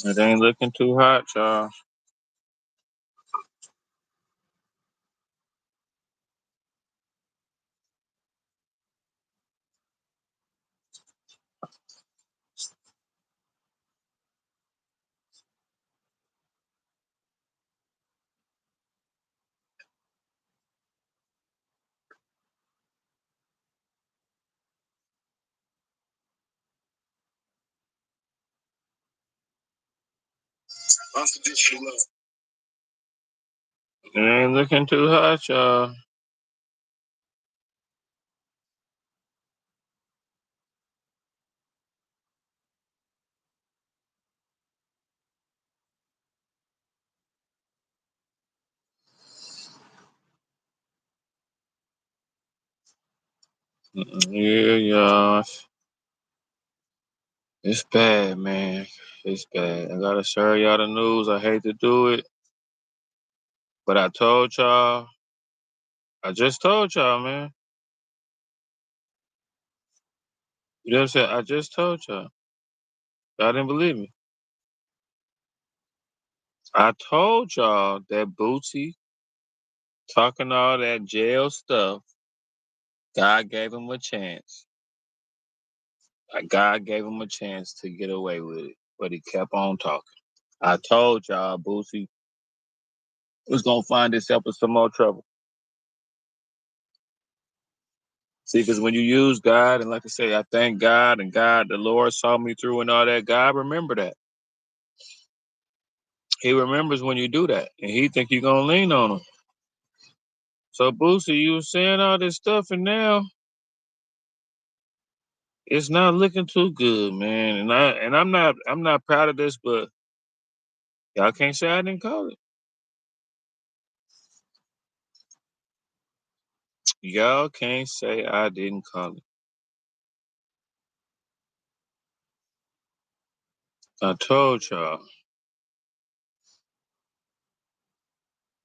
It ain't looking too hot, y'all. It ain't looking too hot, y'all. Yeah, y'all. It's bad, man. It's bad. I gotta share y'all the news. I hate to do it, but I told y'all. I just told y'all, man. You know what I'm saying? I just told y'all. Y'all didn't believe me. I told y'all that Boosie talking all that jail stuff. God gave him a chance. God gave him a chance to get away with it, but he kept on talking. I told y'all Boosie was gonna find himself in some more trouble. See, because when you use God, and like I say, I thank God, and God, the Lord saw me through and all that. God remember that. He remembers when you do that, and he think you're gonna lean on him. So Boosie, you was saying all this stuff, and now it's not looking too good, man. I'm not proud of this, but y'all can't say I didn't call it. Y'all can't say I didn't call it. I told y'all.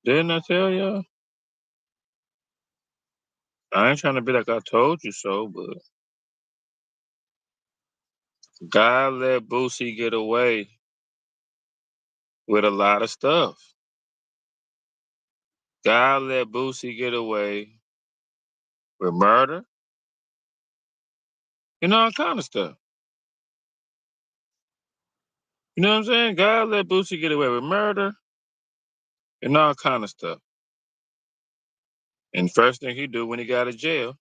Didn't I tell y'all? I ain't trying to be like I told you so, but God let Boosie get away with a lot of stuff. God let Boosie get away with murder and all kind of stuff. You know what I'm saying? God let Boosie get away with murder and all kind of stuff. And first thing he do when he got out of jail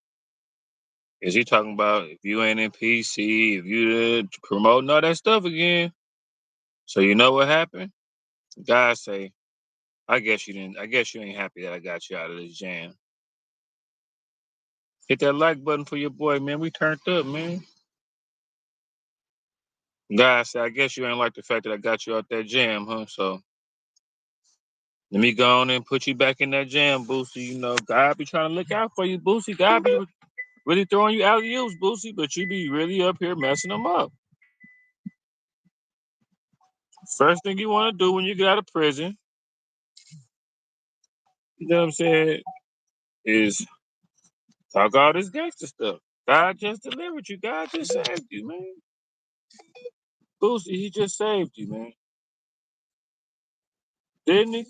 is he talking about if you ain't in PC, if you promoting all that stuff again. So you know what happened? God say, I guess you didn't. I guess you ain't happy that I got you out of this jam. Hit that like button for your boy, man. We turned up, man. God said, I guess you ain't like the fact that I got you out that jam, huh? So let me go on and put you back in that jam, Boosie. You know, God be trying to look out for you, Boosie. God be really throwing you alley oops, Boosie, but you be really up here messing them up. First thing you want to do when you get out of prison, you know what I'm saying, is talk all this gangster stuff. God just delivered you. God just saved you, man. Boosie, he just saved you, man. Didn't he?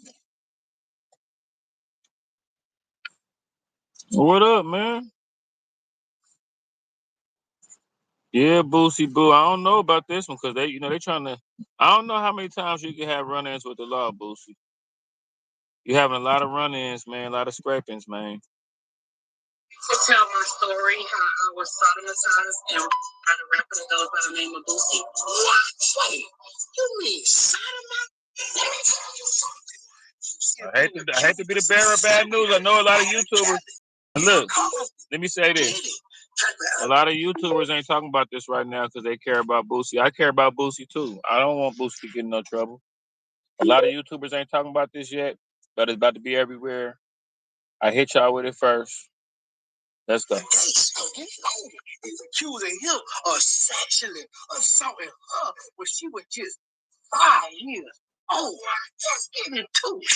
What up, man? Yeah, Boosie Boo. I don't know about this one because they trying to. I don't know how many times you can have run-ins with the law, Boosie. You having a lot of run-ins, man. A lot of scrapings, man. To tell my story, how I was sodomized and by the rapper that goes by the name of Boosie. What? Wait, you mean sodomized? I hate to be the bearer of bad news. I know a lot of YouTubers. Look, let me say this. A lot of YouTubers ain't talking about this right now because they care about Boosie. I care about Boosie too. I don't want Boosie to get in no trouble. A lot of YouTubers ain't talking about this yet, but it's about to be everywhere. I hit y'all with it first. Let's go. He's accusing him of sexually assaulting her when she was just 5 years old. Just give it to me.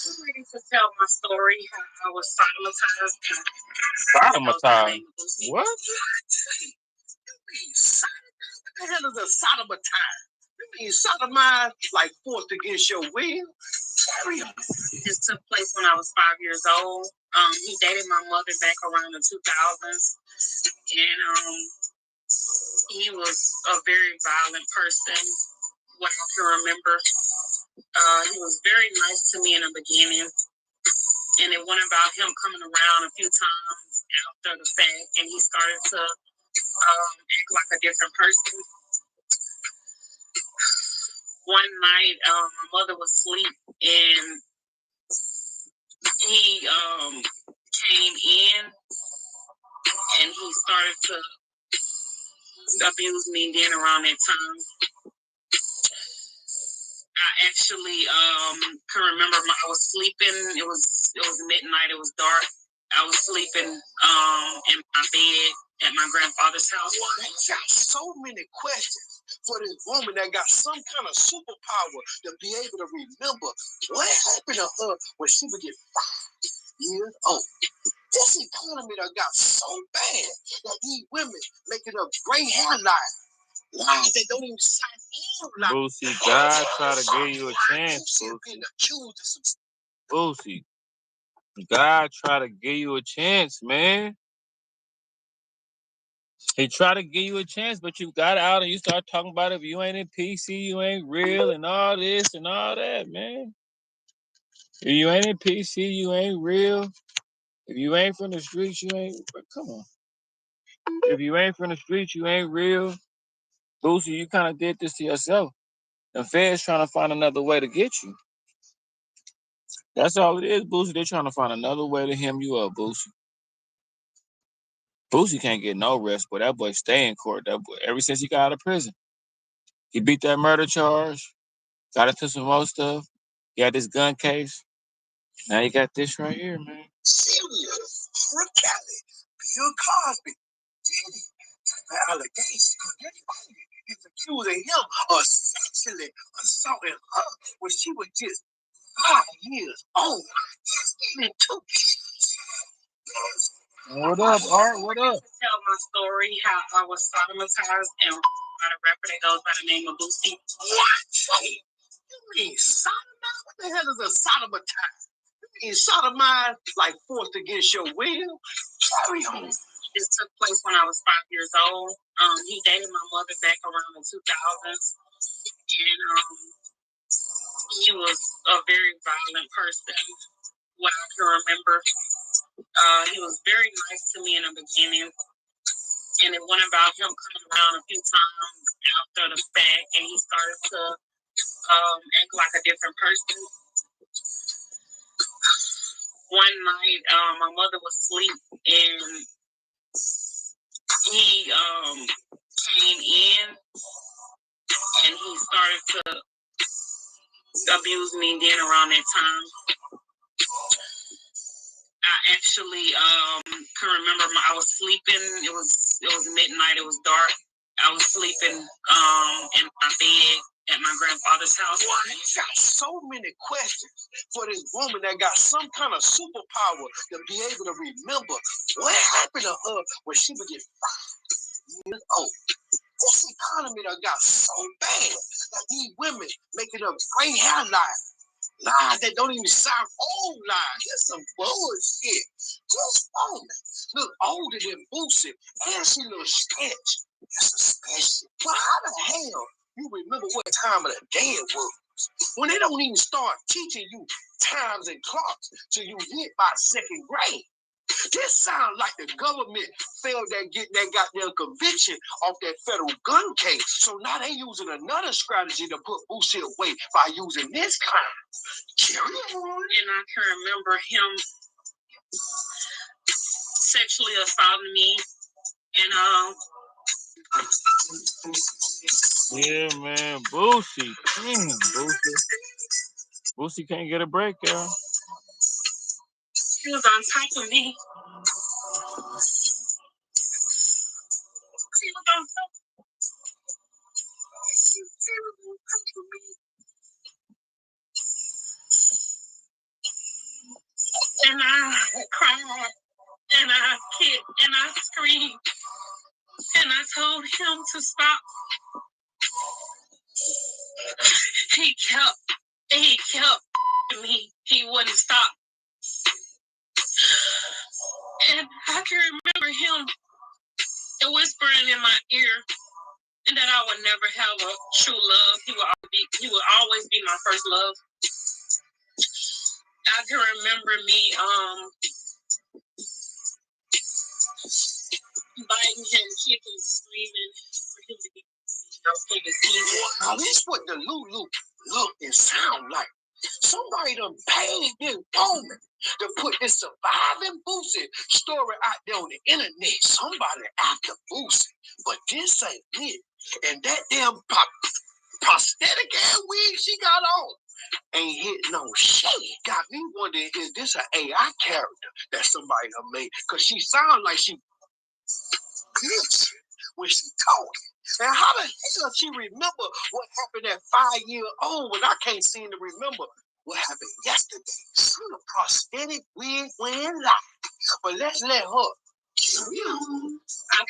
I'm ready to tell my story, how I was sodomized. Sodomized? What? the hell is a sodomitize? You mean sodomize like forced against your will? This took place when I was 5 years old. He dated my mother back around the 2000s, and he was a very violent person. What I can remember, he was very nice to me in the beginning, and it went about him coming around a few times after the fact, and he started to act like a different person. One night, my mother was asleep, and he came in, and he started to abuse me. Then around that time, I actually can remember I was sleeping. It was midnight. It was dark. I was sleeping in my bed at my grandfather's house. I got so many questions for this woman that got some kind of superpower to be able to remember what happened to her when she would get 5 years old. This economy that got so bad that these women making up gray hairline. Lies that don't even sound like Boosie, God try to give you a chance, Boosie. Boosie, God try to give you a chance, man. He try to give you a chance, but you got out and you start talking about if you ain't in PC, you ain't real, and all this and all that, man. If you ain't in PC, you ain't real. If you ain't from the streets, you ain't. Come on. If you ain't from the streets, you ain't real. Boosie, you kind of did this to yourself. The feds trying to find another way to get you. That's all it is, Boosie. They're trying to find another way to hem you up, Boosie. Boosie can't get no rest, but that boy stay in court. That boy, ever since he got out of prison, he beat that murder charge, got into some more stuff. He had this gun case. Now you got this right here, man. Serious. R. Kelly, Bill Cosby, DIDDY, the allegation. Anybody is accusing him of sexually assaulting her when she was just 5 years old. Just getting too. What up, Art? What up? Tell my story, how I was sodomized and by the rapper that goes by the name of Boosie. What? You mean sodomized? What the hell is a sodomized? You mean sodomized like forced against your will? Carry on. This took place when I was 5 years old. He dated my mother back around the 2000s, and he was a very violent person. What I can remember, he was very nice to me in the beginning, and it went about him coming around a few times after the fact, and he started to act like a different person. One night, my mother was asleep, and he came in, and he started to abuse me. Then around that time, I actually can remember I was sleeping. It was midnight. It was dark. I was sleeping in my bed at my grandfather's house. I got so many questions for this woman that got some kind of superpower to be able to remember what happened to her when she would get 5 years old. This economy that got so bad that these women making up gray hairline. Lies that don't even sound old lies. That's some bullshit. This woman look older than Boosie, and she look sketch. That's suspicious. But how the hell you remember what time of the day it was? When they don't even start teaching you times and clocks till you hit by 2nd grade. This sounds like the government failed at getting that goddamn conviction off that federal gun case. So now they using another strategy to put Boosie away by using this crime. And I can remember him sexually assaulting me, and Yeah, man, Boosie. Boosie. Boosie can't get a break, y'all. He was on top of me. He was on top of me. And I cried, and I kicked, and I screamed, and I told him to stop, he kept me. He wouldn't stop. And I can remember him whispering in my ear and that I would never have a true love. He would always be my first love. I can remember me biting him, kicking, screaming for him to be in the season. Now this what the Lulu look and sound like. Somebody done paid this woman to put this surviving Boosie story out there on the internet. Somebody after Boosie, but this ain't it. And that damn prosthetic ass wig she got on ain't hit no shit. Got me wondering, is this an AI character that somebody done made? Cause she sound like she glitching when she talking. And how the hell she remember what happened at 5 years old when I can't seem to remember what happened yesterday? She a prosthetic wig wearing lie. But let's let her. I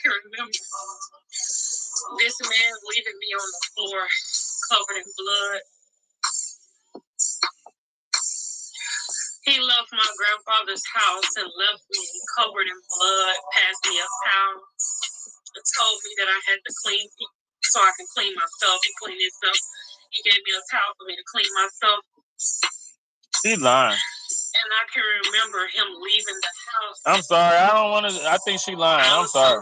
can remember this man leaving me on the floor covered in blood. He left my grandfather's house and left me covered in blood, passed me a towel, and told me that I had to clean so I can clean myself. He cleaned himself. He gave me a towel for me to clean myself. She lying. And I can remember him leaving the house. I'm sorry. I don't want to. I think she lying. I'm sorry.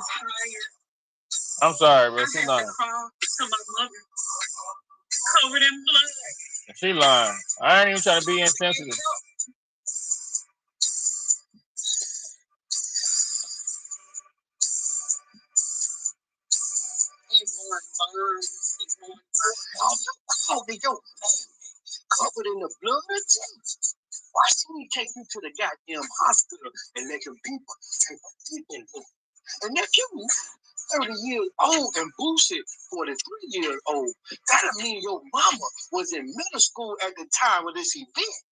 I'm sorry, bro. She lying. I had to call to my mother, covered in blood. She lying. I ain't even trying to be insensitive. Covered in the blood of Jesus. Why shouldn't he take you to the goddamn hospital and let them people take a deep in there? And if you 30 years old and Boosie 43 years old, that'll mean your mama was in middle school at the time of this event.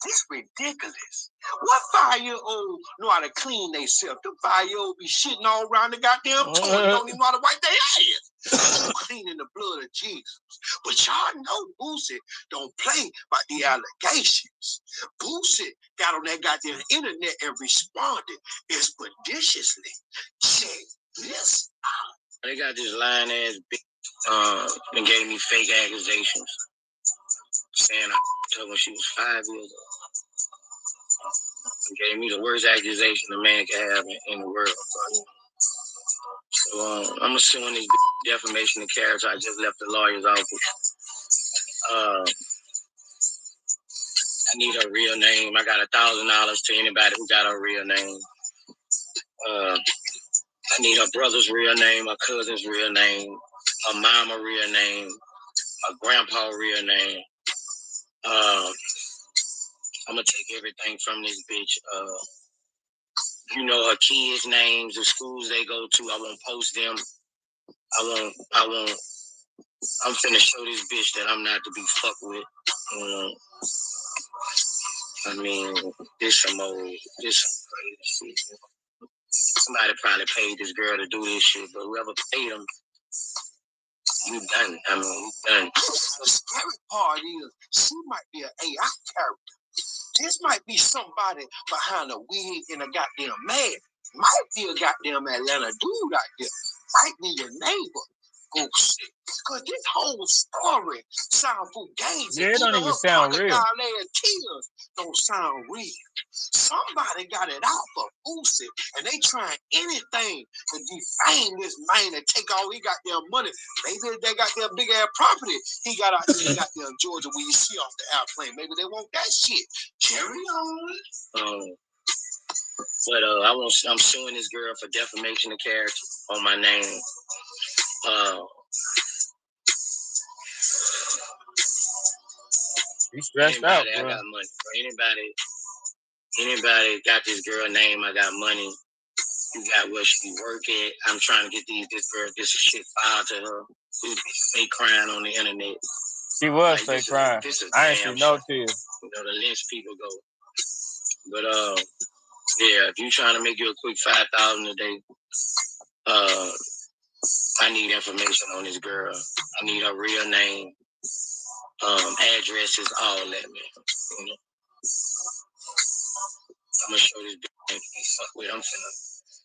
This ridiculous. What 5-year-old know how to clean themselves? The 5-year-old be shitting all around the goddamn toilet. Don't even know how to wipe their ass. Cleaning the blood of Jesus. But y'all know Boosie don't play by the allegations. Boosie got on that goddamn internet and responded expeditiously. Check this out. They got this lying ass bitch and gave me fake accusations, saying I her when she was 5 years old. And gave me the worst accusation a man can have in the world. So I'm assuming this defamation of character. I just left the lawyer's office. I need her real name. I got $1,000 to anybody who got her real name. I need her brother's real name, her cousin's real name, her mama real name, her grandpa real name. I'm gonna take everything from this bitch. You know her kids' names, the schools they go to. I won't post them. I'm finna show this bitch that I'm not to be fucked with. I mean, this some crazy shit. Somebody probably paid this girl to do this shit, but whoever paid them, you done. I mean, you done. The scary part is she might be an AI character. This might be somebody behind a wig and a goddamn man. Might be a goddamn Atlanta dude out there. Might be your neighbor. Bullshit. Because this whole story sound fugazi. Yeah, it don't even sound real. Tears don't sound real. Somebody got it out for Boosie, and they trying anything to defame this man and take all he got their money. Maybe they got their big ass property. He got out there, got there in Georgia where you see off the airplane. Maybe they want that shit. Carry on. But I'm suing this girl for defamation of character on my name. You stressed out, bro. I got money. For anybody got this girl name, I got money. You got where she work at. I'm trying to get this shit filed to her. This bitch fake crying on the internet. She was fake crying. I ain't see no tears. You know, the lynch people go. But yeah, if you trying to make you a quick $5,000 a day, I need information on this girl. I need her real name, addresses, all that, man. You know? I'm gonna show this bitch and fuck with. I'm finna.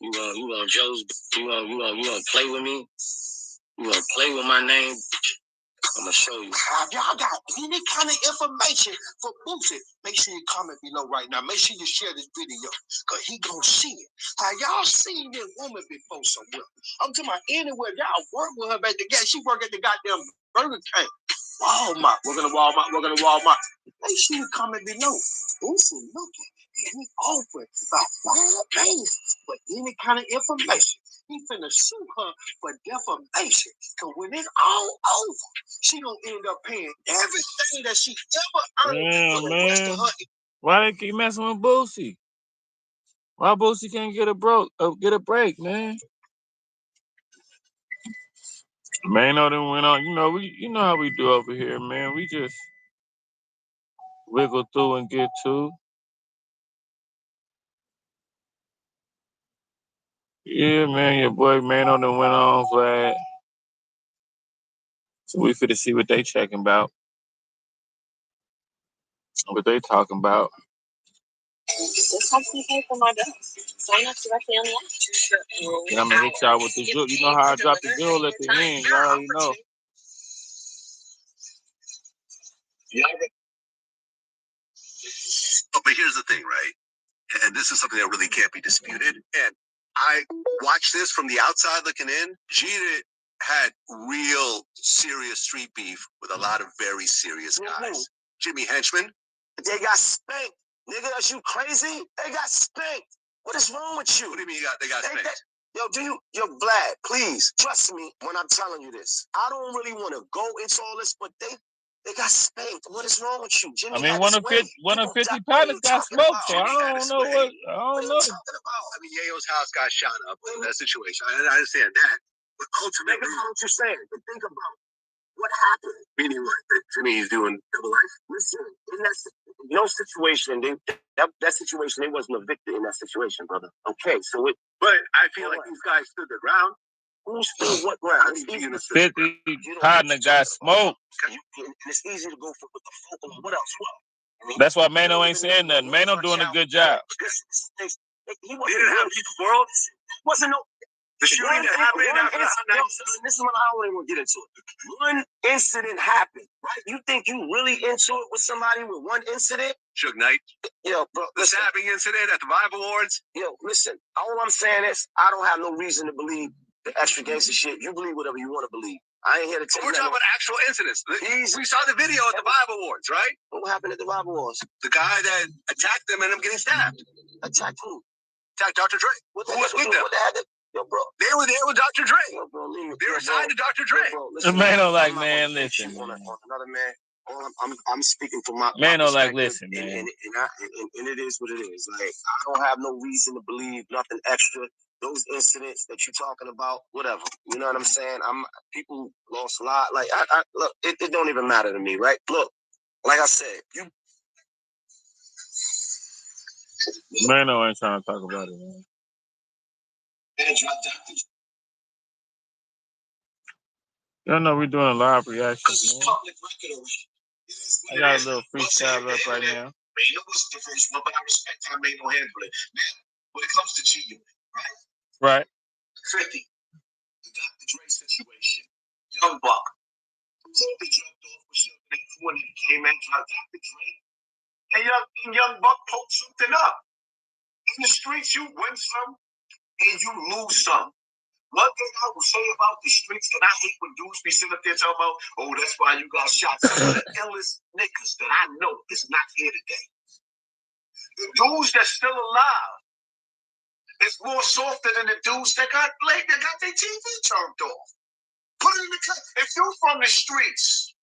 You want Joe's? You want play with me? You want play with my name? I'm gonna show you. If y'all got any kind of information for Boosie, make sure you comment below right now. Make sure you share this video, cause he gonna see it. Have y'all seen this woman before somewhere? I'm talking about anywhere. Y'all work with her at the gas. She work at the goddamn Burger King. Walmart. We're gonna Walmart. Make sure you comment below. Boosie looking and he offered about 5 days for any kind of information. He finna sue her for defamation. Cause when it's all over, she gonna end up paying everything that she ever earned for the rest of her. Why they keep messing with Boosie? Why Boosie can't get a break, man? Maino done went on. You know how we do over here, man. We just wiggle through and get to. Yeah, man, your boy Maino done went on, Vlad. So we finna see what they checking about. What they talking about. This helps me pay for my bills. Sign up directly on the app. And I'm gonna hit y'all with the jewel. You know how I drop the jewel at the end. Y'all already know. But here's the thing, right? And this is something that really can't be disputed. And I watched this from the outside looking in. Gina had real serious street beef with a lot of very serious guys. Jimmy Henchman. They got spanked. Nigga, are you crazy? They got spanked. What is wrong with you? What do you mean they got spanked? Yo, Vlad, please, trust me when I'm telling you this. I don't really want to go into all this, but they got spanked. What is wrong with you? Jimmy, I mean, one of 50 pilots got smoked, so I don't know what. I don't know. I mean, Yayo's house got shot up in that situation. I understand that. But ultimately, think about what you're saying. But think about what happened. Meaning what? That Jimmy's doing double life? Listen, in no situation, that situation, they wasn't a victim in that situation, brother. Okay, so but I feel like these guys stood their ground. Who stood what ground? 50 partner got smoked. And it's easy to go with the focal. What else? What? That's why Maino ain't saying nothing. Maino doing a good job. He wasn't have the world. Wasn't no. The shooting that happened. This is what I don't even want to get into it. One incident happened, right? You think you really into it with somebody with one incident? Suge Knight. Yo, bro. The stabbing incident at the Vibe Awards. Yo, listen. All I'm saying is, I don't have no reason to believe the extra gangster shit. You believe whatever you want to believe. I ain't here to tell you. We're talking about actual incidents. We saw the video at the Vibe Awards, right? What happened at the Vibe Awards? The guy that attacked them and him getting stabbed. Attacked who? Attacked Dr. Dre. Who was with them? Yo, bro. They were there with Dr. Dre. Yo, bro, they were signed to Dr. Dre. Maino like, man, listen. On another man. I'm speaking from my Maino like, listen, man. And it is what it is. Like, I don't have no reason to believe nothing extra. Those incidents that you're talking about, whatever. You know what I'm saying? People lost a lot. Like, look, it don't even matter to me, right? Look, like I said, Maino ain't trying to talk about it, man. Y'all know we're doing a live reaction, man. I got a little freestyle up right now. Maino wasn't the first one, but I respect how Maino handled it. Now, when it comes to G, Right. 50, the Dr. Dre situation. Young Buck. They jumped off with something when he came in, dropped Dr. Dre. And young Buck poked something up. In the streets, you win some and you lose some. One thing I will say about the streets that I hate when dudes be sitting up there talking about, oh, that's why you got shot. Some of the illest niggas that I know is not here today. The dudes that's still alive is more softer than the dudes that got laid, that got their TV turned off. Put it in the cut. If you're from the streets,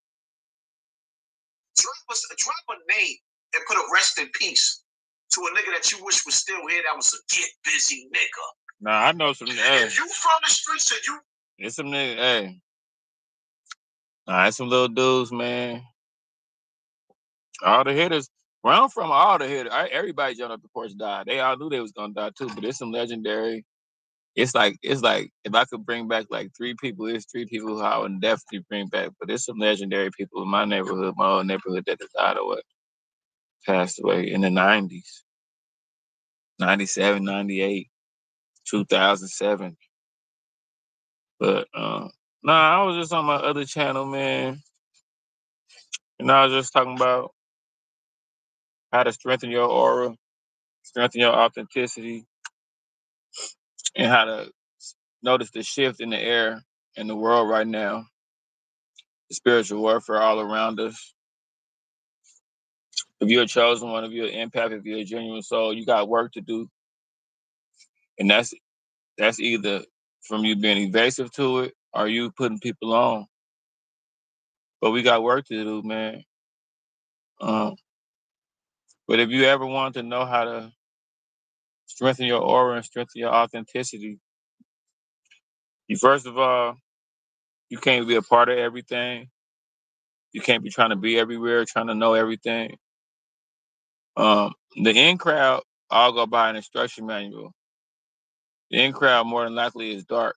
drop a name and put a rest in peace to a nigga that you wish was still here that was a get busy nigga. Nah, I know some. If you from the streets and you. It's some niggas, hey. Nah, it's some little dudes, man. All the hitters. Where I'm from, all the hitters. Everybody jumped up the porch died. They all knew they was gonna die too, but it's some legendary It's like if I could bring back like 3 people, it's 3 people who I would definitely bring back. But there's some legendary people in my neighborhood, my old neighborhood, that died or what, passed away in the 90s, 97, 98, 2007. But I was just on my other channel, man, and I was just talking about how to strengthen your aura, strengthen your authenticity, and how to notice the shift in the air in the world right now, the spiritual warfare all around us. If you're a chosen one, if you're an empath, if you're a genuine soul, you got work to do. And that's either from you being evasive to it or you putting people on. But we got work to do, man. But if you ever want to know how to strengthen your aura and strengthen your authenticity, you first of all, you can't be a part of everything. You can't be trying to be everywhere, trying to know everything. The in crowd all go by an instruction manual. The in crowd more than likely is dark.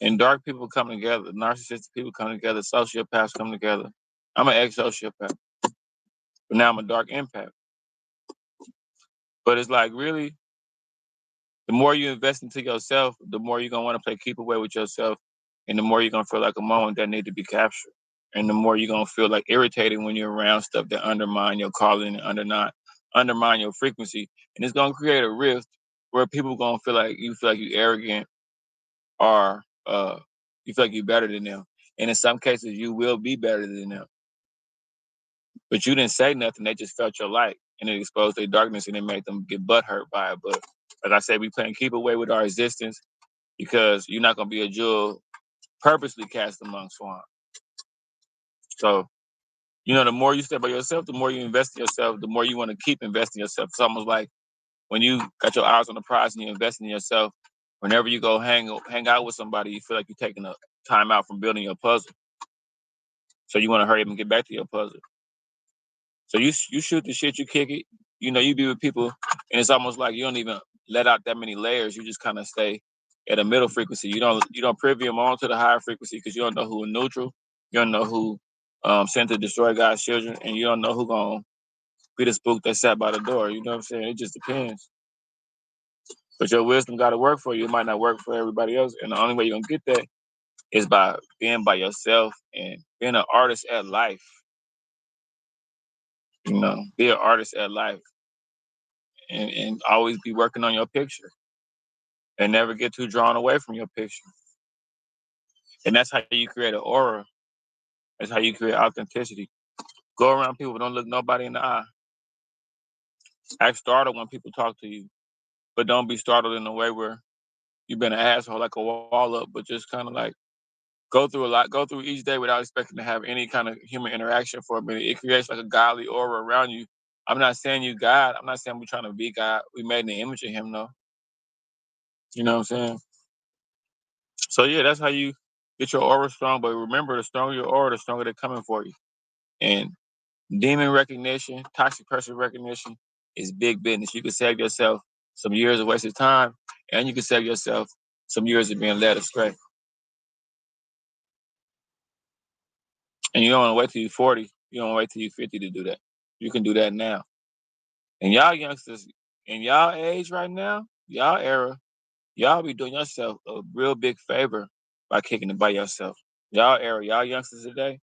And dark people come together, narcissistic people come together, sociopaths come together. I'm an ex-sociopath, but now I'm a dark empath. But it's like really, the more you invest into yourself, the more you're gonna want to play keep away with yourself, and the more you're gonna feel like a moment that need to be captured. And the more you're gonna feel like irritated when you're around stuff that undermine your calling and undermine your frequency. And it's gonna create a rift where people gonna feel like you arrogant or you feel like you're better than them. And in some cases you will be better than them. But you didn't say nothing, they just felt your light and it exposed their darkness and it made them get butthurt by it. But like I said, we playing keep away with our existence because you're not gonna be a jewel purposely cast among swine. So, the more you step by yourself, the more you invest in yourself, the more you want to keep investing in yourself. It's almost like when you got your eyes on the prize and you invest in yourself, whenever you go hang out with somebody, you feel like you're taking a time out from building your puzzle. So you want to hurry up and get back to your puzzle. So you shoot the shit, you kick it. You be with people, and it's almost like you don't even let out that many layers. You just kind of stay at a middle frequency. You don't privy them on to the higher frequency because you don't know who is neutral. You don't know who sent to destroy God's children, and you don't know who gonna be the spook that sat by the door. You know what I'm saying? It just depends. But your wisdom got to work for you. It might not work for everybody else, and the only way you're gonna get that is by being by yourself and being an artist at life. Be an artist at life. And always be working on your picture and never get too drawn away from your picture. And that's how you create an aura. That's how you create authenticity. Go around people, don't look nobody in the eye. Act startled when people talk to you, but don't be startled in a way where you've been an asshole, like a wall up, but just kind of like go through a lot, go through each day without expecting to have any kind of human interaction for a minute. It creates like a godly aura around you. I'm not saying you God. I'm not saying we're trying to be God. We made in the image of him, though. You know what I'm saying? So yeah, that's how you get your aura strong. But remember, the stronger your aura, the stronger they're coming for you. And demon recognition, toxic person recognition is big business. You can save yourself some years of wasted time, and you can save yourself some years of being led astray. And you don't want to wait till you're 40. You don't want to wait till you're 50 to do that. You can do that now. And y'all youngsters, in y'all age right now, y'all era, y'all be doing yourself a real big favor by kicking it by yourself. Y'all era, y'all youngsters today,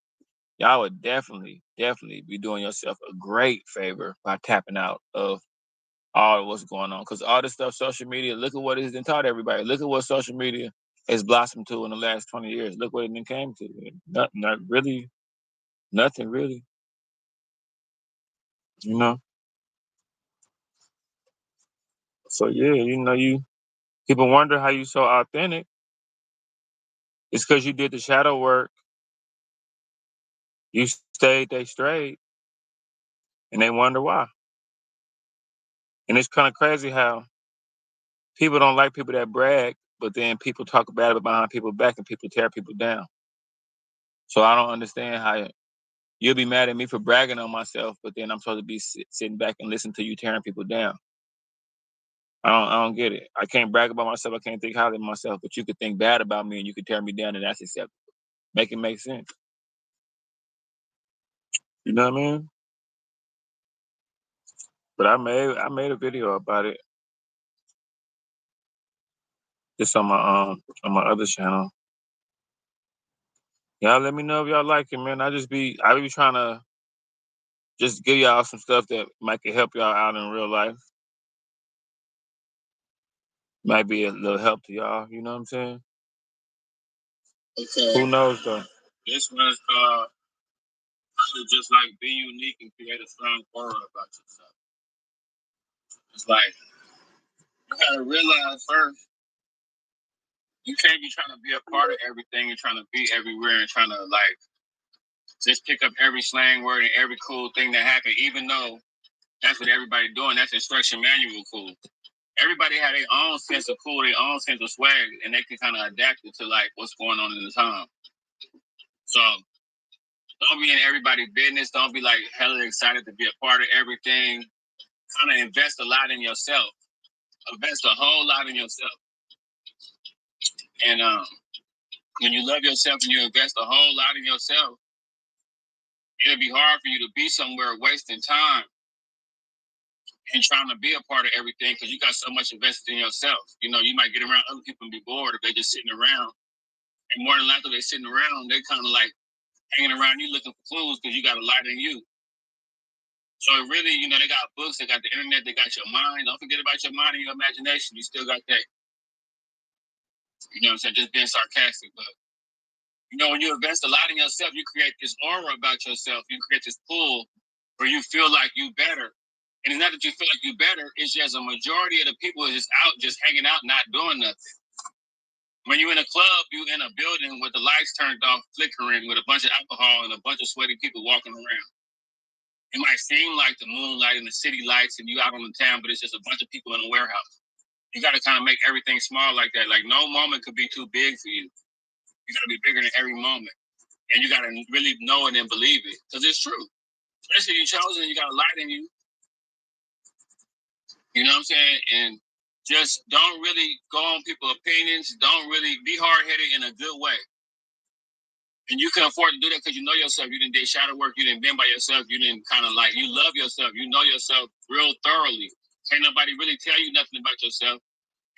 y'all would definitely be doing yourself a great favor by tapping out of all of what's going on. Because all this stuff, social media, look at what it has taught everybody. Look at what social media has blossomed to in the last 20 years. Look what it came to. Not really, nothing really. You know? So yeah, you people wonder how you so authentic. It's because you did the shadow work. You stayed, they strayed, and they wonder why. And it's kind of crazy how people don't like people that brag, but then people talk bad behind people's back and people tear people down. So I don't understand how you'll be mad at me for bragging on myself, but then I'm supposed to be sitting back and listening to you tearing people down. I don't get it. I can't brag about myself. I can't think highly of myself. But you could think bad about me and you could tear me down, and that's acceptable. Make it make sense. You know what I mean? But I made a video about it. Just on my other channel. Y'all let me know if y'all like it, man. I be trying to just give y'all some stuff that might help y'all out in real life. Might be a little help to y'all, you know what I'm saying? Okay. Who knows though? This one's called just like be unique and create a strong aura about yourself. It's like you gotta realize first, you can't be trying to be a part of everything and trying to be everywhere and trying to like just pick up every slang word and every cool thing that happened, even though that's what everybody's doing. That's instruction manual cool. Everybody had their own sense of cool, their own sense of swag, and they can kind of adapt it to like what's going on in the time. So don't be in everybody's business. Don't be like hella excited to be a part of everything. Kind of invest a lot in yourself. Invest a whole lot in yourself. And when you love yourself and you invest a whole lot in yourself, it'll be hard for you to be somewhere wasting time and trying to be a part of everything because you got so much invested in yourself. You know, you might get around other people and be bored if they just sitting around. And more than likely, they sitting around, they kind of like hanging around you looking for clues because you got a light in you. So really, you know, they got books, they got the internet, they got your mind. Don't forget about your mind and your imagination. You still got that. You know what I'm saying? Just being sarcastic. But, you know, when you invest a lot in yourself, you create this aura about yourself. You create this pull where you feel like you better. And it's not that you feel like you better. It's just a majority of the people is just out, just hanging out, not doing nothing. When you're in a club, you're in a building with the lights turned off, flickering, with a bunch of alcohol and a bunch of sweaty people walking around. It might seem like the moonlight and the city lights and you out on the town, but it's just a bunch of people in a warehouse. You got to kind of make everything small like that. Like no moment could be too big for you. You got to be bigger than every moment. And you got to really know it and believe it because it's true. Especially if you're chosen, you got a light in you. You know what I'm saying? And just don't really go on people's opinions. Don't really be hard-headed in a good way. And you can afford to do that because you know yourself. You didn't do shadow work. You didn't been by yourself. You didn't kind of like, you love yourself. You know yourself real thoroughly. Can't nobody really tell you nothing about yourself.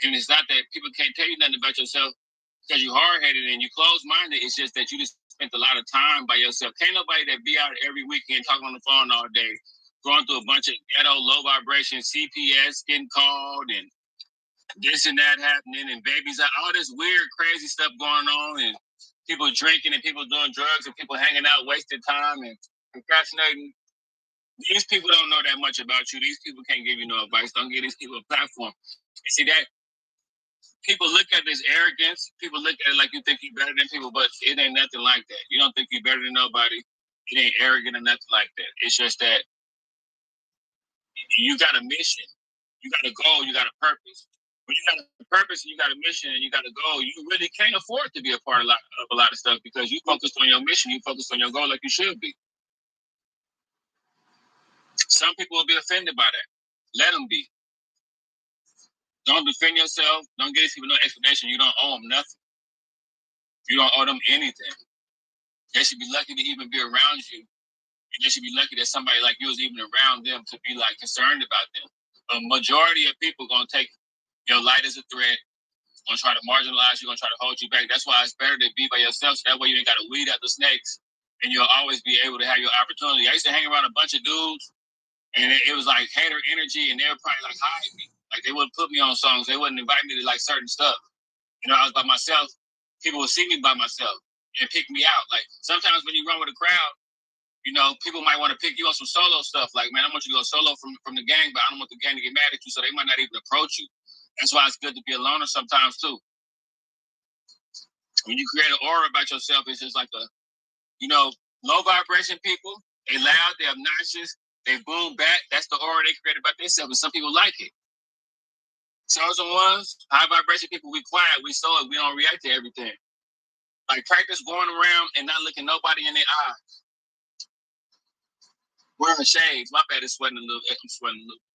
And it's not that people can't tell you nothing about yourself because you're hard-headed and you closed-minded. It's just that you just spent a lot of time by yourself. Can't nobody that be out every weekend talking on the phone all day, going through a bunch of ghetto, low vibration, CPS getting called and this and that happening and babies, all this weird, crazy stuff going on and people drinking and people doing drugs and people hanging out, wasting time and procrastinating. These people don't know that much about you. These people can't give you no advice. Don't give these people a platform. And see that people look at this arrogance. People look at it like you think you're better than people, but it ain't nothing like that. You don't think you're better than nobody. It ain't arrogant or nothing like that. It's just that you got a mission. You got a goal. You got a purpose. When you got a purpose and you got a mission and you got a goal, you really can't afford to be a part of a lot of stuff because you focused on your mission, you focused on your goal like you should be. Some people will be offended by that. Let them be. Don't defend yourself. Don't give these people no explanation. You don't owe them nothing. You don't owe them anything. They should be lucky to even be around you. And they should be lucky that somebody like you is even around them to be like concerned about them. A majority of people gonna take your light as a threat, gonna try to marginalize you, gonna try to hold you back. That's why it's better to be by yourself, so that way you ain't gotta weed out the snakes and you'll always be able to have your opportunity. I used to hang around a bunch of dudes and it was like hater energy and they were probably like hide me. Like they wouldn't put me on songs, they wouldn't invite me to like certain stuff. You know, I was by myself, people would see me by myself and pick me out. Like sometimes when you run with a crowd, you know, people might want to pick you on some solo stuff. Like, man, I want you to go solo from the gang, but I don't want the gang to get mad at you, so they might not even approach you. That's why it's good to be a loner sometimes too. When you create an aura about yourself, it's just like you know, low vibration people, they loud, they obnoxious, they boom back. That's the aura they create about themselves, and some people like it. Chosen ones, high vibration people, we quiet, we solid, we don't react to everything. Like practice going around and not looking nobody in their eyes. Wearing shades. My bad is sweating a little. I'm sweating a little.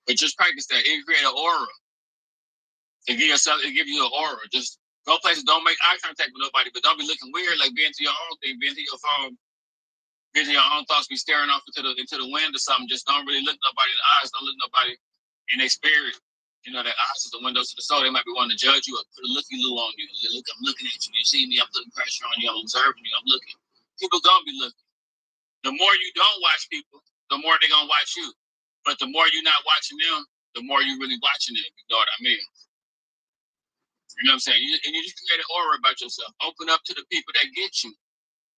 But just practice that. It create an aura. It give you an aura. Just go places. Don't make eye contact with nobody, but don't be looking weird. Like being to your own thing, being to your phone, being to your own thoughts. Be staring off into the wind or something. Just don't really look nobody in the eyes. Don't look nobody in their spirit. You know, their eyes is the windows to the soul. They might be wanting to judge you or put a looky loo on you. Look, I'm looking at you. You see me? I'm putting pressure on you. I'm observing you. I'm looking. People gonna be looking. The more you don't watch people, the more they're gonna watch you. But the more you're not watching them, the more you really watching them. You know what I mean? You know what I'm saying? And you just create an aura about yourself. Open up to the people that get you.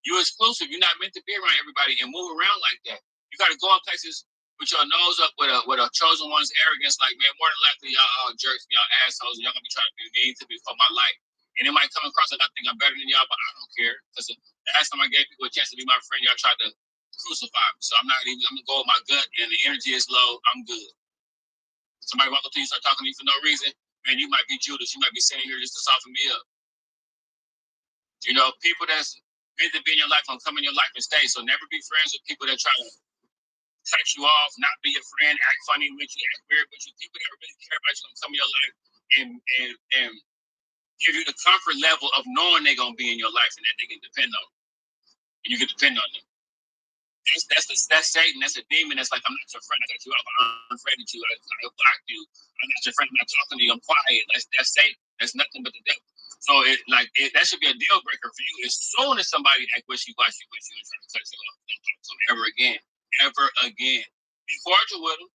You're exclusive. You're not meant to be around everybody and move around like that. You got to go in places with your nose up with a chosen one's arrogance. Like, man, more than likely, y'all all jerks, y'all assholes, and y'all going to be trying to be mean to me for my life. And it might come across like I think I'm better than y'all, but I don't care. Because the last time I gave people a chance to be my friend, y'all tried to crucify me. So I'm going to go with my gut, and the energy is low. I'm good. Somebody walk up to you, start talking to you for no reason. Man, you might be Judas. You might be sitting here just to soften me up. You know, people that's meant to be in your life will come in your life and stay. So never be friends with people that try to cut you off, not be your friend, act funny with you, act weird with you. People that really care about you will come in your life and give you the comfort level of knowing they're gonna be in your life and that they can depend on. And you can depend on them. That's Satan. That's a demon. That's like, I'm not your friend. I cut you off. I'm unfriended you. I blocked you. I'm not your friend. I'm not talking to you. I'm quiet. That's Satan. That's nothing but the devil. So that should be a deal breaker for you. As soon as somebody act wishy-washy with you and try to cut you off, don't talk to them ever again. Ever again. Be cordial with them.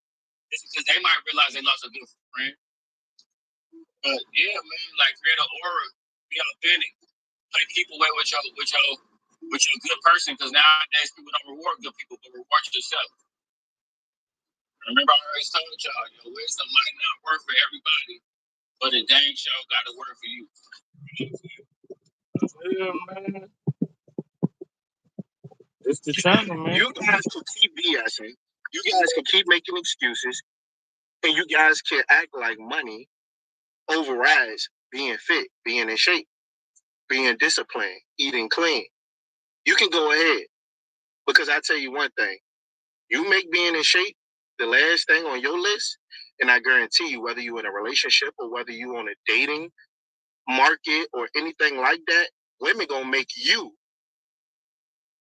It's because they might realize they lost a good friend. But yeah, man, like create an aura. Be authentic. Like keep away with your good person, because nowadays people don't reward good people, but reward yourself. Remember, I always told y'all, wisdom might not work for everybody, but it dang sure got to work for you. Yeah, man. It's the channel, man. You guys can keep BSing. You guys can keep making excuses, and you guys can act like money overrides being fit, being in shape, being disciplined, eating clean. You can go ahead, because I tell you one thing: you make being in shape the last thing on your list, and I guarantee you, whether you're in a relationship or whether you're on a dating market or anything like that, women gonna make you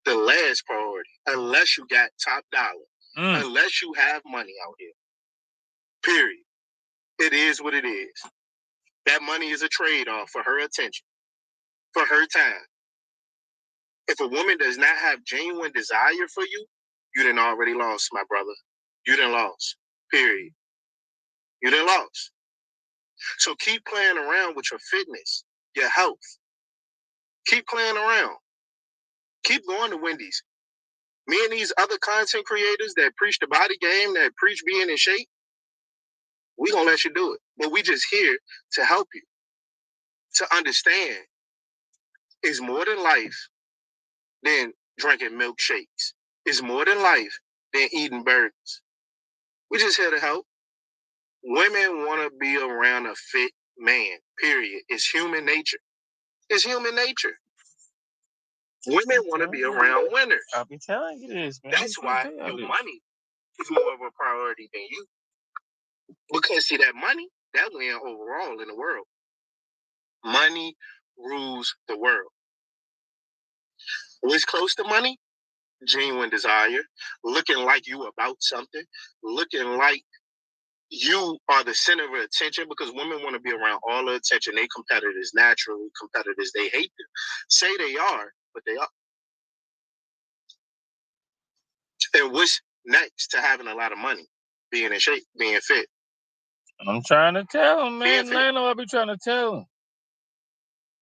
the last priority, unless you got top dollar, unless you have money out here. Period. It is what it is. That money is a trade-off for her attention, for her time. If a woman does not have genuine desire for you, you done already lost, my brother. You done lost. Period. You done lost. So keep playing around with your fitness, your health. Keep playing around. Keep going to Wendy's. Me and these other content creators that preach the body game, that preach being in shape, we gonna let you do it. But we just here to help you, to understand it's more than life than drinking milkshakes. It's more than life than eating burgers. We just here to help. Women want to be around a fit man, period. It's human nature. It's human nature. Women want to be around winners. I'll be telling you this, man. That's why your money is more of a priority than you. Because see, that money, that win overall in the world. Money rules the world. What's close to money? Genuine desire, looking like you about something, looking like you are the center of attention, because women want to be around all the attention. They competitors, naturally competitors. They hate them. Say they are, but they are. And what's next to having a lot of money? Being in shape, being fit. I'm trying to tell him, man. Maino, I be trying to tell him.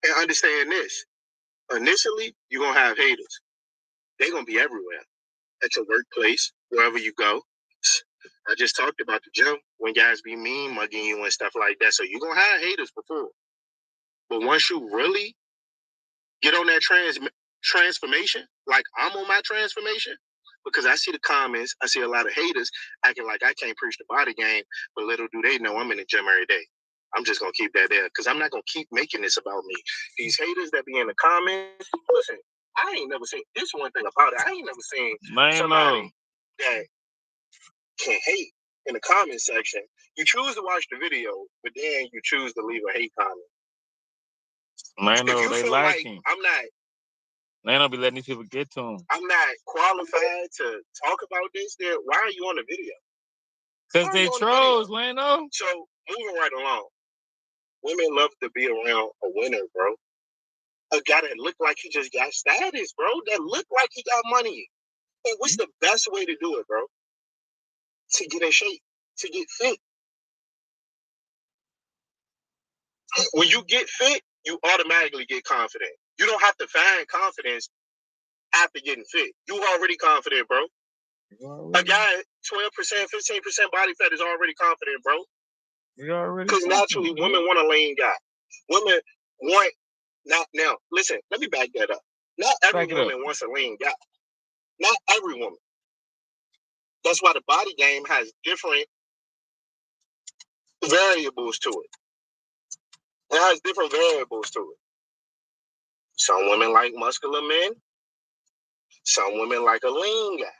And understand this. Initially, you're going to have haters. They're going to be everywhere. At your workplace, wherever you go. I just talked about the gym, when guys be mean, mugging you and stuff like that. So you're going to have haters before. But once you really get on that transformation, like I'm on my transformation, because I see the comments, I see a lot of haters acting like I can't preach the body game, but little do they know I'm in the gym every day. I'm just going to keep that there, because I'm not going to keep making this about me. These haters that be in the comments, listen, I ain't never seen, this one thing about it, I ain't never seen somebody that can hate in the comment section, you choose to watch the video, but then you choose to leave a hate comment. Maino, they like him. I'm not. Maino be letting these people get to him. I'm not qualified to talk about this. Then why are you on the video? Because they trolls, Maino. So moving right along, women love to be around a winner, bro. A guy that look like he just got status, bro. That look like he got money. And what's the best way to do it, bro? To get in shape, to get fit. When you get fit, you automatically get confident. You don't have to find confidence after getting fit. You already confident, bro. A guy 12%, 15% body fat is already confident, bro. Because naturally, women want a lean guy. Women want now. Listen, let me back that up. Not every woman wants a lean guy. Not every woman. That's why the body game has different variables to it. It has different variables to it. Some women like muscular men. Some women like a lean guy.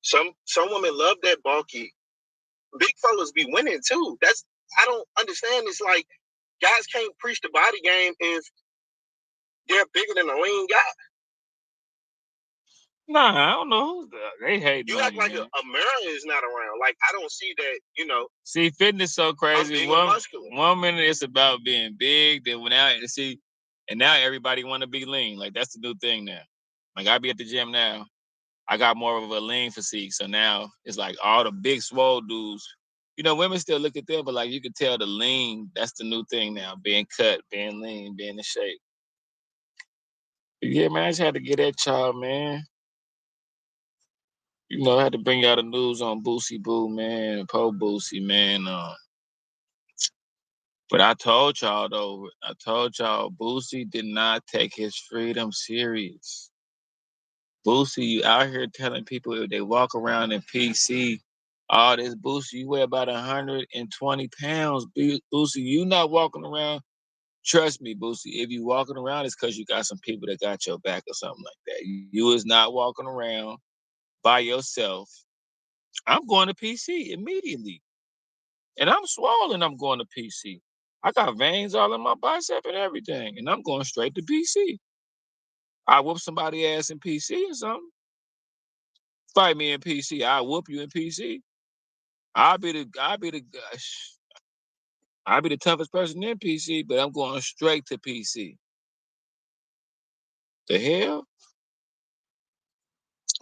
Some women love that bulky. Big fellas be winning too. I don't understand. It's like guys can't preach the body game if they're bigger than a lean guy. Nah, I don't know. They hate you. Act like America is not around. Like I don't see that. See, fitness so crazy. One minute it's about being big, then and now everybody want to be lean. Like that's the new thing now. Like I be at the gym now. I got more of a lean physique, so now it's like all the big swole dudes. Women still look at them, but like you can tell the lean. That's the new thing now. Being cut, being lean, being in shape. But yeah, man, I just had to get that child, man. I had to bring y'all the news on Boosie Boo, man, Po Boosie, man. But I told y'all, though, Boosie did not take his freedom serious. Boosie, you out here telling people if they walk around in PC, all this Boosie, you weigh about 120 pounds. Boosie, you not walking around. Trust me, Boosie, if you walking around, it's because you got some people that got your back or something like that. You is not walking around by yourself. I'm going to PC immediately. And I'm swollen, I'm going to PC. I got veins all in my bicep and everything. And I'm going straight to PC. I whoop somebody ass in PC or something. Fight me in PC. I whoop you in PC. I'll be the toughest person in PC, but I'm going straight to PC. The hell?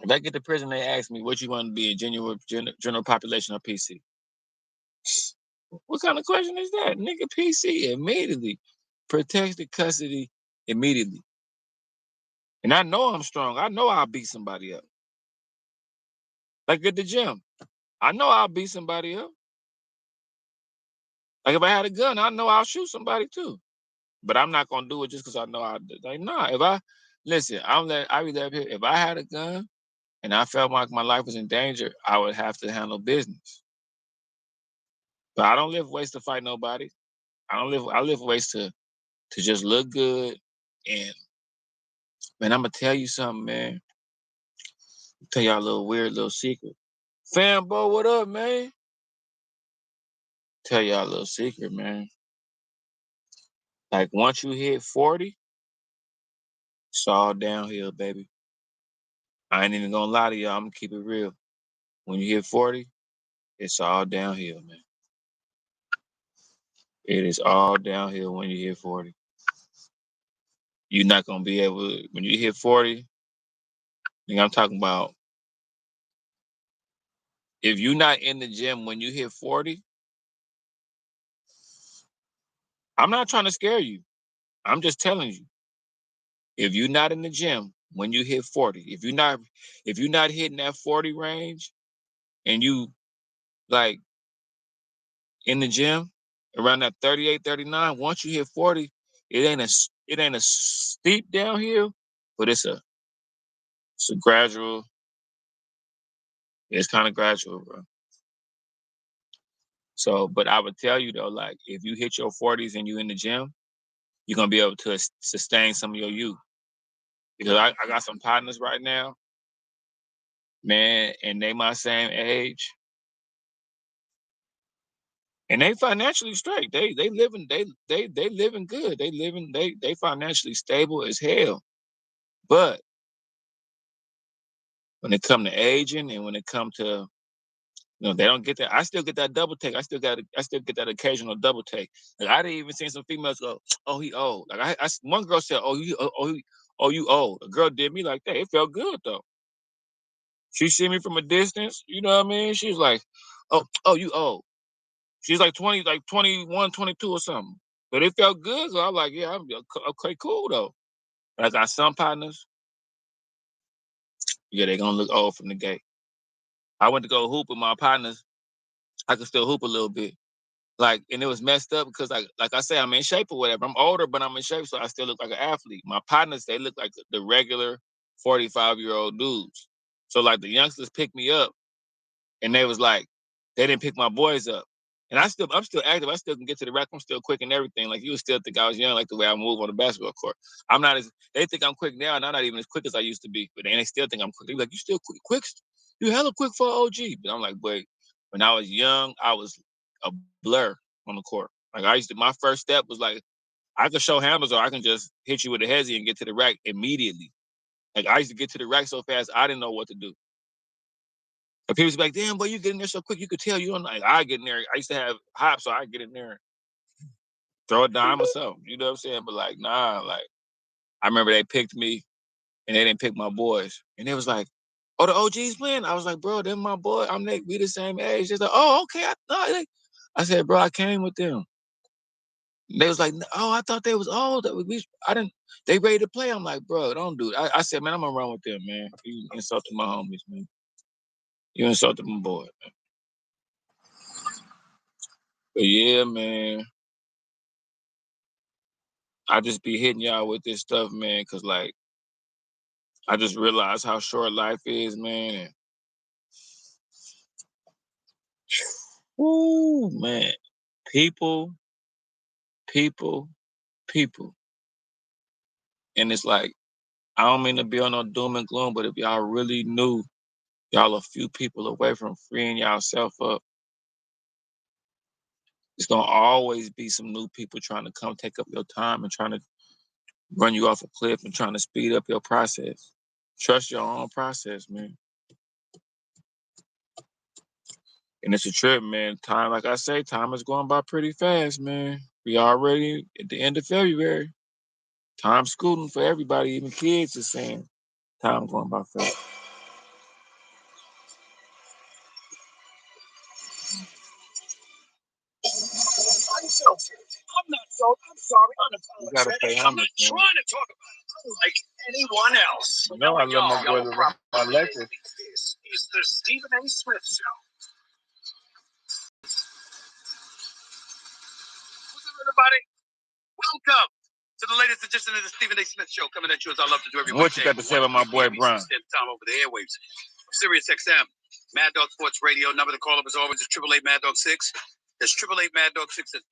If I get to prison, they ask me, what you want to be in general population or PC? What kind of question is that? Nigga, PC immediately. Protected custody immediately. And I know I'm strong. I know I'll beat somebody up. Like at the gym. I know I'll beat somebody up. Like if I had a gun, I know I'll shoot somebody too. But I'm not gonna do it just because I know if I had a gun and I felt like my life was in danger, I would have to handle business. But I don't live ways to fight nobody. I live ways to just look good. And man, I'm gonna tell you something, man. Tell y'all a little weird little secret. Fanbo, what up, man? Tell y'all a little secret, man. Like once you hit 40, it's all downhill, baby. I ain't even gonna lie to y'all. I'm gonna keep it real. When you hit 40, it's all downhill, man. It is all downhill when you hit 40. You're not gonna be able to, when you hit 40, I'm talking about if you're not in the gym when you hit 40, I'm not trying to scare you. I'm just telling you. If you're not in the gym when you hit 40, if you're not hitting that 40 range and you like in the gym around that 38, 39, once you hit 40, it ain't a steep downhill, but it's a gradual. It's kind of gradual, bro. So, but I would tell you though, like if you hit your 40s and you in the gym, you're gonna be able to sustain some of your youth. Because I got some partners right now, man, and they my same age. And they financially straight. They living good. They financially stable as hell. But when it come to aging and when it come to, they don't get that. I still get that double take. I still get that occasional double take. Like I didn't even see some females go, "Oh, he old." Like one girl said, "Oh, you old." A girl did me like that. It felt good though. She see me from a distance. You know what I mean? She was like, "Oh, you old." She's like 20, like 21, 22 or something. But it felt good. So I'm like, yeah, I'm okay, cool though. But I got some partners, yeah, they're gonna look old from the gate. I went to go hoop with my partners. I could still hoop a little bit. Like, and it was messed up because like I say, I'm in shape or whatever. I'm older, but I'm in shape, so I still look like an athlete. My partners, they look like the regular 45-year-old dudes. So like the youngsters picked me up and they was like, they didn't pick my boys up. And I'm still active. I still can get to the rack. I'm still quick and everything. Like you would still think I was young, like the way I move on the basketball court. I'm not as, they think I'm quick now, and I'm not even as quick as I used to be. But they still think I'm quick. They're like, you still quick? You hella quick for an OG. But I'm like, wait, when I was young, I was a blur on the court. Like my first step was like, I could show handles or I can just hit you with a hezzy and get to the rack immediately. Like I used to get to the rack so fast, I didn't know what to do. And people be like, damn, boy, you get in there so quick, you could tell you don't like, I get in there. I used to have hops, so I get in there and throw it down myself. You know what I'm saying? But like, nah, like I remember they picked me and they didn't pick my boys. And they was like, oh, the OG's playing? I was like, bro, them my boy. We the same age. They're like, oh, okay. I said, bro, I came with them. And they was like, oh, I thought they was old. They ready to play. I'm like, bro, don't do it. I said, man, I'm gonna run with them, man. You insulted my homies, man. You insulted my boy, man. But yeah, man. I just be hitting y'all with this stuff, man, because, like, I just realized how short life is, man. Woo, man. People. And it's like, I don't mean to be on no doom and gloom, but if y'all really knew y'all a few people away from freeing y'allself up, it's going to always be some new people trying to come take up your time and trying to run you off a cliff and trying to speed up your process. Trust your own process, man. And it's a trip, man. Time, like I say, time is going by pretty fast, man. We already at the end of February. Time's scooting for everybody, even kids are saying time going by fast. I'm not so. I'm sorry. Unapologetic. I'm not trying to talk about it like anyone else. No, I love my brother. My lecture. This is the Stephen A. Smith Show. What's up, everybody? Welcome to the latest edition of the Stephen A. Smith Show, coming at you as I love to do every week. What you got to say about my boy Brian? Time over the airwaves. Sirius XM, Mad Dog Sports Radio. Number to call up as always is 888 Mad Dog 6. That's 888 Mad Dog 6. That's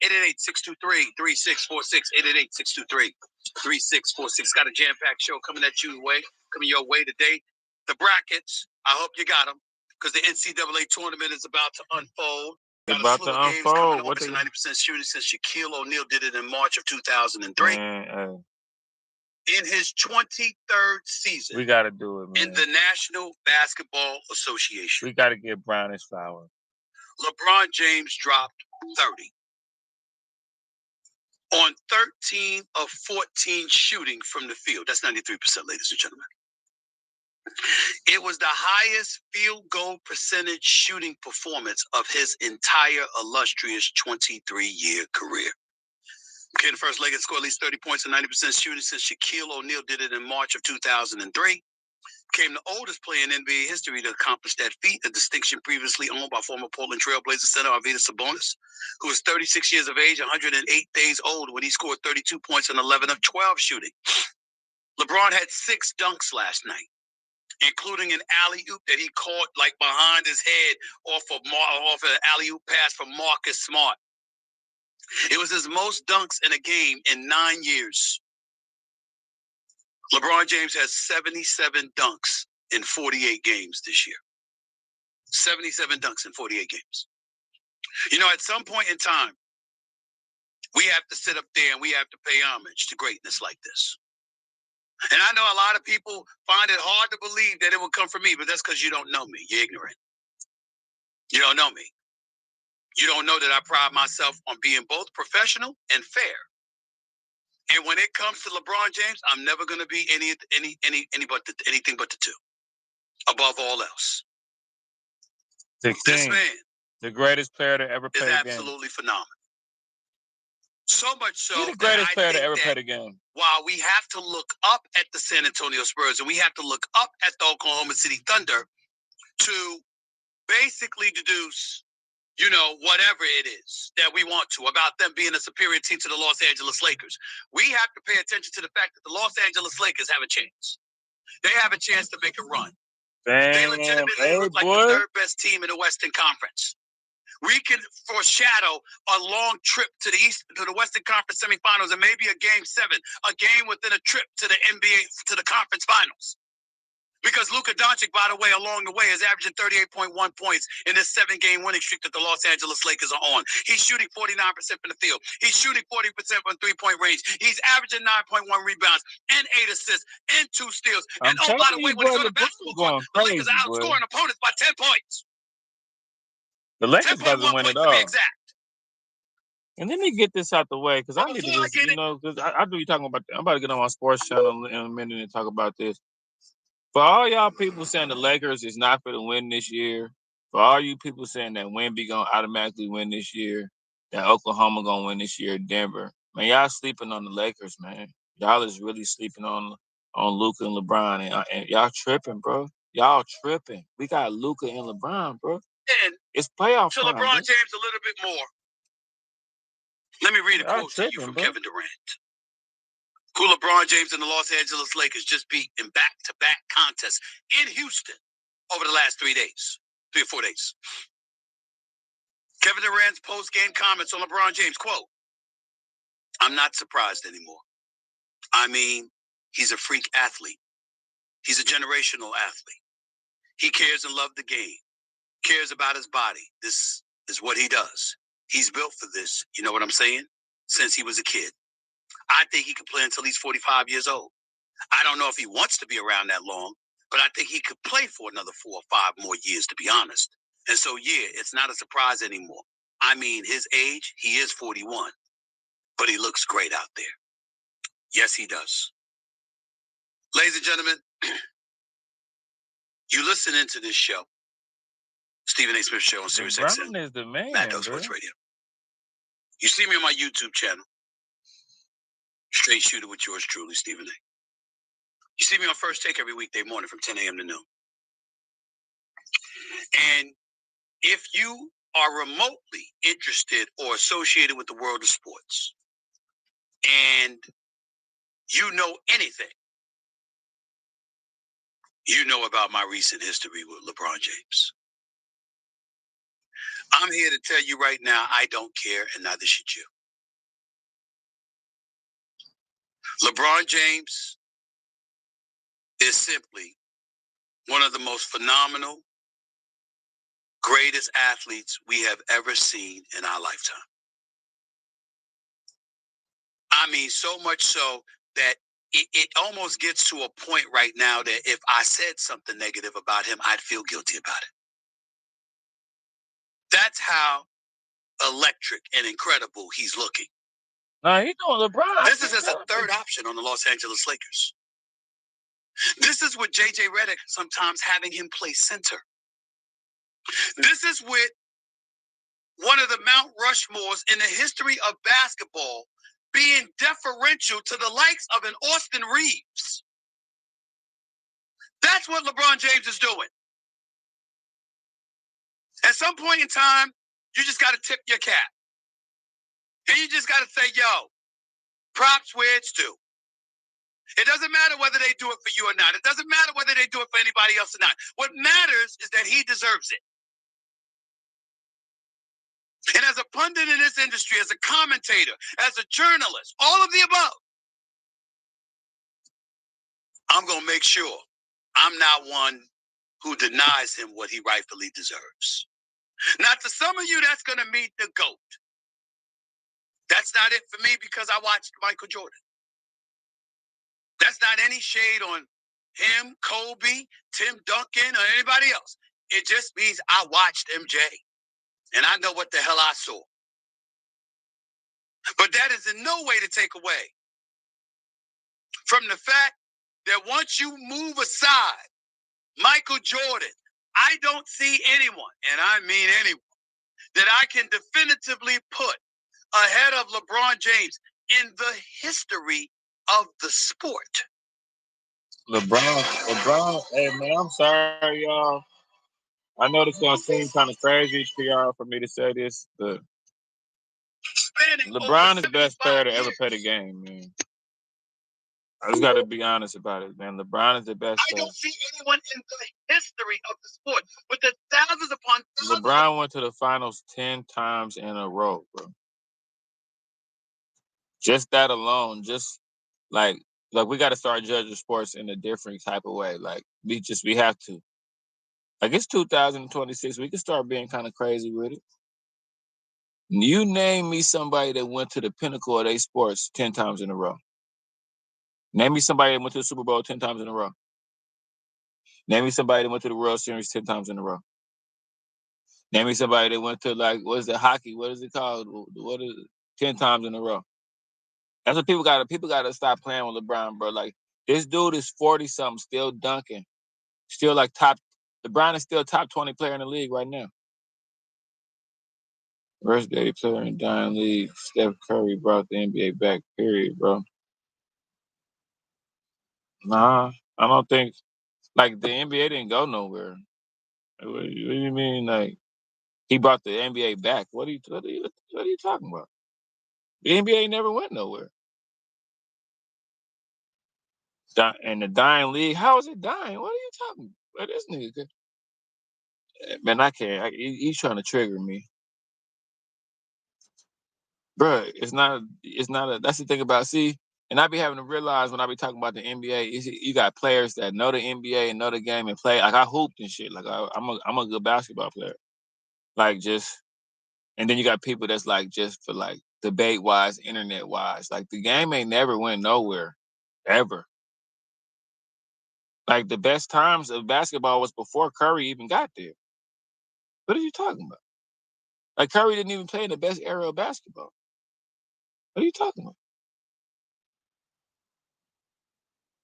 888-623-3646. 888-623-3646. Got a jam-packed show coming your way today. The brackets, I hope you got them, because the NCAA tournament is about to unfold. About to unfold. What's 90% shooting since Shaquille O'Neal did it in March of 2003. Man, in his 23rd season. We got to do it, man. In the National Basketball Association. We got to give Brian his flowers. LeBron James dropped 30 on 13 of 14 shooting from the field. That's 93%, ladies and gentlemen. It was the highest field goal percentage shooting performance of his entire illustrious 23-year career. Became the first Lakers to score at least 30 points and 90% shooting since Shaquille O'Neal did it in March of 2003. Became the oldest player in NBA history to accomplish that feat, a distinction previously owned by former Portland Trailblazer center Arvydas Sabonis, who was 36 years of age, 108 days old when he scored 32 points and 11 of 12 shooting. LeBron had 6 dunks last night, including an alley-oop that he caught like behind his head off an alley-oop pass from Marcus Smart. It was his most dunks in a game in 9 years. LeBron James has 77 dunks in 48 games this year. 77 dunks in 48 games. You know, at some point in time, we have to sit up there and we have to pay homage to greatness like this. And I know a lot of people find it hard to believe that it will come from me, but that's because you don't know me. You're ignorant. You don't know me. You don't know that I pride myself on being both professional and fair. And when it comes to LeBron James, I'm never going to be anything but the two, above all else. This man, the greatest player to ever play is the game. absolutely phenomenal. So much so He's the greatest player to ever that play the game. while we have to look up at the San Antonio Spurs and we have to look up at the Oklahoma City Thunder to basically deduce, you know, whatever it is that we want to about them being a superior team to the Los Angeles Lakers, we have to pay attention to the fact that the Los Angeles Lakers have a chance. They have a chance to make a run. They legitimately look like the third best team in the Western Conference. We can foreshadow a long trip to the Western Conference semifinals and maybe a game 7, a game within a trip to the NBA, to the conference finals. Because Luka Doncic, by the way, along the way is averaging 38.1 points in this 7-game winning streak that the Los Angeles Lakers are on. He's shooting 49% from the field. He's shooting 40% from three-point range. He's averaging 9.1 rebounds and 8 assists and 2 steals. And oh, by the way, when he's on the basketball court, the Lakers are outscoring opponents by 10 points. The Lakers about to win it all. To be exact. And let me get this out the way, because I need to just, you know, because I do be talking about, I'm about to get on my sports channel in a minute and talk about this. For all y'all people saying the Lakers is not for the win this year, for all you people saying that Wemby gonna automatically win this year, that Oklahoma gonna win this year, Denver, man, y'all sleeping on the Lakers, man. Y'all is really sleeping on Luka and LeBron, and y'all tripping, bro. Y'all tripping. We got Luka and LeBron, bro. And it's playoff to time, LeBron bro. James a little bit more. Let me read a quote to you from Kevin Durant, who LeBron James and the Los Angeles Lakers just beat in back-to-back contests in Houston over the last 3 or 4 days. Kevin Durant's post-game comments on LeBron James, quote, "I'm not surprised anymore. I mean, he's a freak athlete. He's a generational athlete. He cares and loves the game, cares about his body. This is what he does. He's built for this, you know what I'm saying? Since he was a kid. I think he could play until he's 45 years old. I don't know if he wants to be around that long, but I think he could play for another 4 or 5 more years, to be honest. And so, yeah, it's not a surprise anymore. I mean, his age, he is 41, but he looks great out there. Yes, he does." Ladies and gentlemen, you listen into this show, Stephen A. Smith Show on Sirius XM. LeBron is the man, Mad Dog Sports Radio. You see me on my YouTube channel, Straight Shooter with yours truly, Stephen A. You see me on First Take every weekday morning from 10 a.m. to noon. And if you are remotely interested or associated with the world of sports, and you know anything, you know about my recent history with LeBron James. I'm here to tell you right now, I don't care, and neither should you. LeBron James is simply one of the most phenomenal, greatest athletes we have ever seen in our lifetime. I mean, so much so that it almost gets to a point right now that if I said something negative about him, I'd feel guilty about it. That's how electric and incredible he's looking. Nah, he's doing LeBron. This is as a third option on the Los Angeles Lakers. This is with J.J. Redick sometimes having him play center. This is with one of the Mount Rushmores in the history of basketball being deferential to the likes of an Austin Reeves. That's what LeBron James is doing. At some point in time, you just got to tip your cap. And you just got to say, yo, props where it's due. It doesn't matter whether they do it for you or not. It doesn't matter whether they do it for anybody else or not. What matters is that he deserves it. And as a pundit in this industry, as a commentator, as a journalist, all of the above, I'm going to make sure I'm not one who denies him what he rightfully deserves. Now, to some of you, that's going to meet the GOAT. That's not it for me because I watched Michael Jordan. That's not any shade on him, Kobe, Tim Duncan, or anybody else. It just means I watched MJ, and I know what the hell I saw. But that is in no way to take away from the fact that once you move aside Michael Jordan, I don't see anyone, and I mean anyone, that I can definitively put ahead of LeBron James in the history of the sport. LeBron, hey man, I'm sorry, y'all. I know this gonna seem kind of crazy to y'all for me to say this, but LeBron is the best player to ever play the game, man. I just got to be honest about it, man. LeBron is the best player. I don't see anyone in the history of the sport with the thousands upon thousands. LeBron went to the finals 10 times in a row, bro. Just that alone, just like we got to start judging sports in a different type of way. Like we have to. Like it's 2026, we can start being kind of crazy with it. You name me somebody that went to the pinnacle of their sports 10 times in a row. Name me somebody that went to the Super Bowl 10 times in a row. Name me somebody that went to the World Series 10 times in a row. Name me somebody that went to what is it, hockey? What is it called? What is it? 10 times in a row. That's what people gotta stop playing with LeBron, bro. Like this dude is 40-something, still dunking. Still LeBron is still top 20 player in the league right now. Worst day player in dying league. Steph Curry brought the NBA back, period, bro. Nah, I don't think the NBA didn't go nowhere. What do you mean? Like he brought the NBA back? What are you talking about? The NBA never went nowhere. And the dying league, how is it dying? What are you talking about? This nigga, man, I can't. He's trying to trigger me, bro. It's not. That's the thing about and I be having to realize when I be talking about the NBA, you got players that know the NBA and know the game and play. Like I hooped and shit. Like I'm a good basketball player. And then you got people that's just for debate wise, internet wise. Like the game ain't never went nowhere, ever. Like the best times of basketball was before Curry even got there. What are you talking about? Like Curry didn't even play in the best era of basketball. What are you talking about?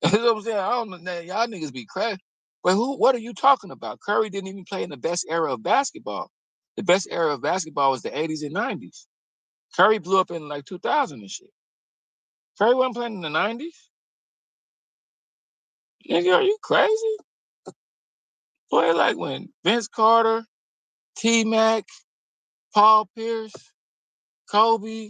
That's what I'm saying. I don't know. Y'all niggas be crazy. But what are you talking about? Curry didn't even play in the best era of basketball. The best era of basketball was the 80s and 90s. Curry blew up in 2000 and shit. Curry wasn't playing in the 90s. Nigga, are you crazy? Boy, when Vince Carter, T-Mac, Paul Pierce, Kobe,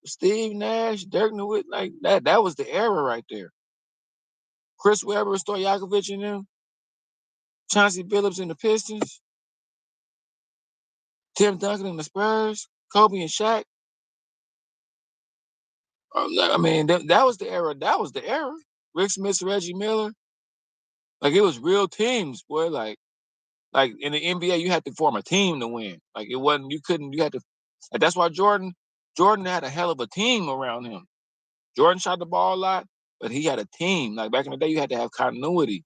Steve Nash, Dirk Nowitzki, that was the era right there. Chris Webber, Stojakovic and them, Chauncey Billups and the Pistons, Tim Duncan and the Spurs, Kobe and Shaq. I mean, that was the era. That was the era. Rick Smith, Reggie Miller. It was real teams, boy. Like in the NBA, you had to form a team to win. It wasn't, you had to, that's why Jordan had a hell of a team around him. Jordan shot the ball a lot, but he had a team. Back in the day, you had to have continuity.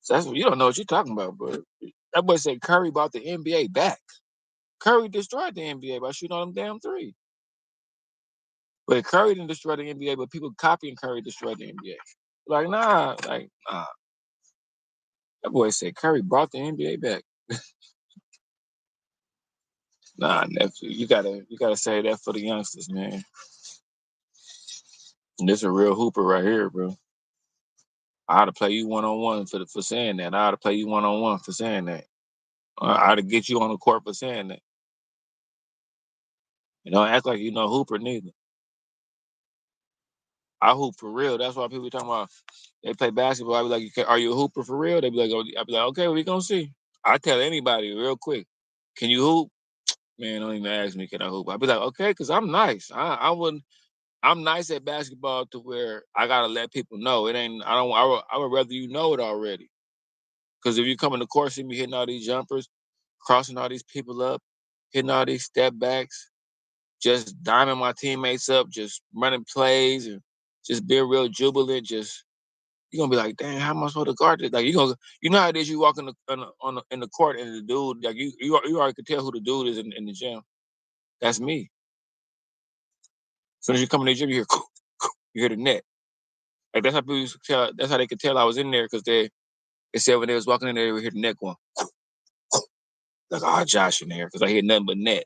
So that's what you don't know what you're talking about, bro. That boy said Curry brought the NBA back. Curry destroyed the NBA by shooting all them damn threes. But Curry didn't destroy the NBA, but people copying Curry destroyed the NBA. Nah. That boy said Curry brought the NBA back. Nah, nephew, you gotta say that for the youngsters, man. And this a real hooper right here, bro. I ought to play you one-on-one for saying that. I ought to play you one-on-one for saying that. I ought to get you on the court for saying that. You don't act like you know hooper neither. I hoop for real. That's why people talking about they play basketball. I be like, are you a hooper for real? They be like, I be like, okay, we gonna see. I tell anybody real quick, can you hoop? Man, don't even ask me, can I hoop? I be like, okay, because I'm nice. I'm nice at basketball to where I gotta let people know it ain't. I would rather you know it already. Because if you come in the court, see me hitting all these jumpers, crossing all these people up, hitting all these step backs, just diming my teammates up, just running plays and just being real jubilant. Just you're gonna be like, dang, how am I supposed to guard this? Like you know how it is. You walk in the court and the dude, like you already could tell who the dude is in the gym. That's me. As soon as you come in the gym, you hear the net. Like that's how people used to tell. That's how they could tell I was in there because they said when they was walking in there, they would hear the net going. Like, oh, Josh in there because I hear nothing but net.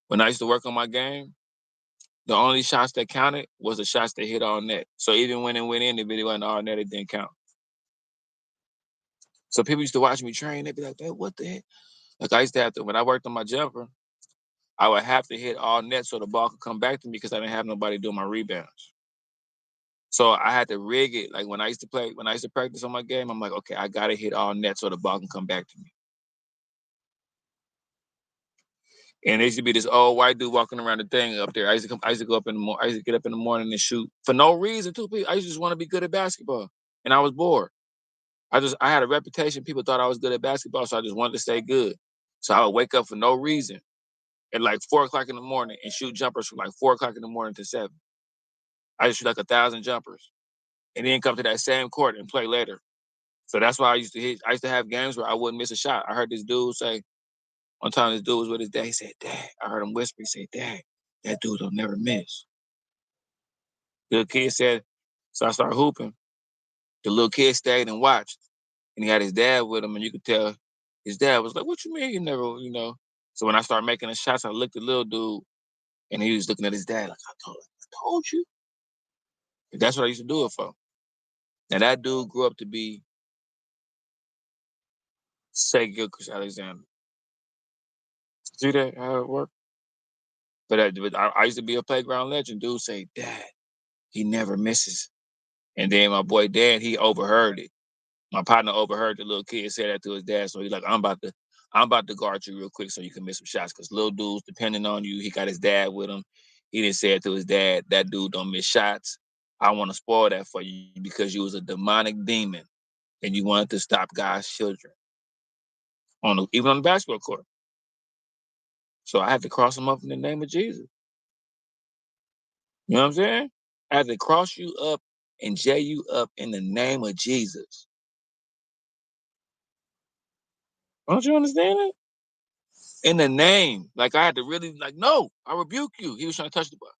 When I used to work on my game, the only shots that counted was the shots that hit all net. So even when it went in, if it wasn't all net, it didn't count. So people used to watch me train. They'd be like, hey, what the heck? Like I used to have to, when I worked on my jumper, I would have to hit all net so the ball could come back to me because I didn't have nobody doing my rebounds. So I had to rig it. Like when I used to practice on my game, I'm like, okay, I got to hit all net so the ball can come back to me. And there used to be this old white dude walking around the thing up there. I used to get up in the morning and shoot for no reason too. I used to just want to be good at basketball, and I was bored. I had a reputation. People thought I was good at basketball, so I just wanted to stay good. So I would wake up for no reason at like 4:00 in the morning and shoot jumpers from like 4:00 in the morning to 7. I just shoot like 1,000 jumpers, and then come to that same court and play later. So that's why I used to hit. I used to have games where I wouldn't miss a shot. I heard this dude say. One time this dude was with his dad. He said, Dad, I heard him whisper. He said, Dad, that dude don't never miss. The little kid said, so I started hooping. The little kid stayed and watched. And he had his dad with him. And you could tell his dad was like, what you mean you never, So when I started making the shots, I looked at the little dude. And he was looking at his dad like, I told you. And that's what I used to do it for. Now that dude grew up to be Say Gilchrist Alexander. See that, how it worked? But I used to be a playground legend. Dude say, Dad, he never misses. And then my boy Dan, he overheard it. My partner overheard the little kid say that to his dad. So he's like, I'm about to guard you real quick so you can miss some shots. Cause little dude's depending on you. He got his dad with him. He didn't say it to his dad, that dude don't miss shots. I want to spoil that for you because you was a demonic demon and you wanted to stop God's children. Even on the basketball court. So I had to cross him up in the name of Jesus. You know what I'm saying? I had to cross you up and J you up in the name of Jesus. Don't you understand it? In the name. Like I had to really no, I rebuke you. He was trying to touch the ball.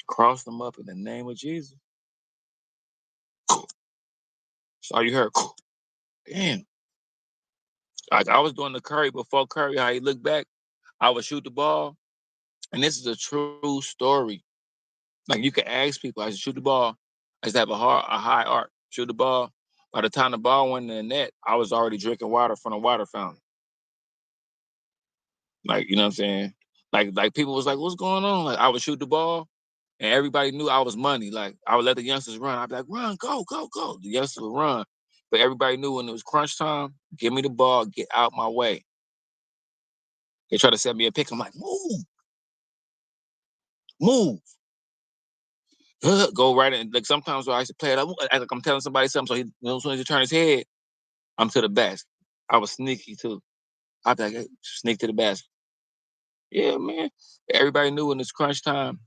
Cross them up in the name of Jesus. So you heard, damn. Like I was doing the Curry before Curry, how he looked back, I would shoot the ball. And this is a true story. Like you can ask people, I used to shoot the ball. I used to have a high arc, shoot the ball. By the time the ball went in the net, I was already drinking water from a water fountain. Like, you know what I'm saying? Like people was like, what's going on? Like I would shoot the ball and everybody knew I was money. Like I would let the youngsters run. I'd be like, run, go, go, go. The youngsters would run. But everybody knew when it was crunch time, give me the ball, get out my way. They try to set me a pick. I'm like, move. Go right in. Like sometimes when I used to play it, like I'm telling somebody something, so as soon as he turn his head, I'm to the basket. I was sneaky too. I'd be like, hey, sneak to the basket. Yeah, man. Everybody knew when it's crunch time,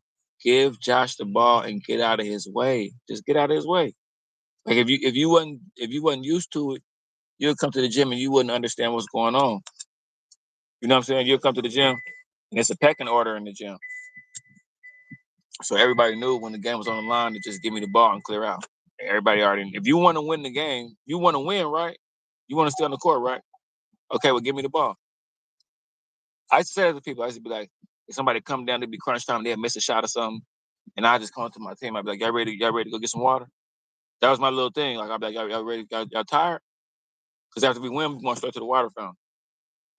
give Josh the ball and get out of his way. Just get out of his way. Like if you wasn't used to it, you'll come to the gym and you wouldn't understand what's going on. You know what I'm saying? You'll come to the gym and it's a pecking order in the gym. So everybody knew when the game was on the line to just give me the ball and clear out. Everybody already, if you want to win the game, you want to win, right? You want to stay on the court, right? Okay, well, give me the ball. I used to say that to people. I used to be like, if somebody come down to be crunch time, they'd miss a shot or something, and I just come to my team. I'd be like, y'all ready to go get some water? That was my little thing. Like I'd be like, y'all ready? Y'all tired? Because after we win, we going straight to the water fountain.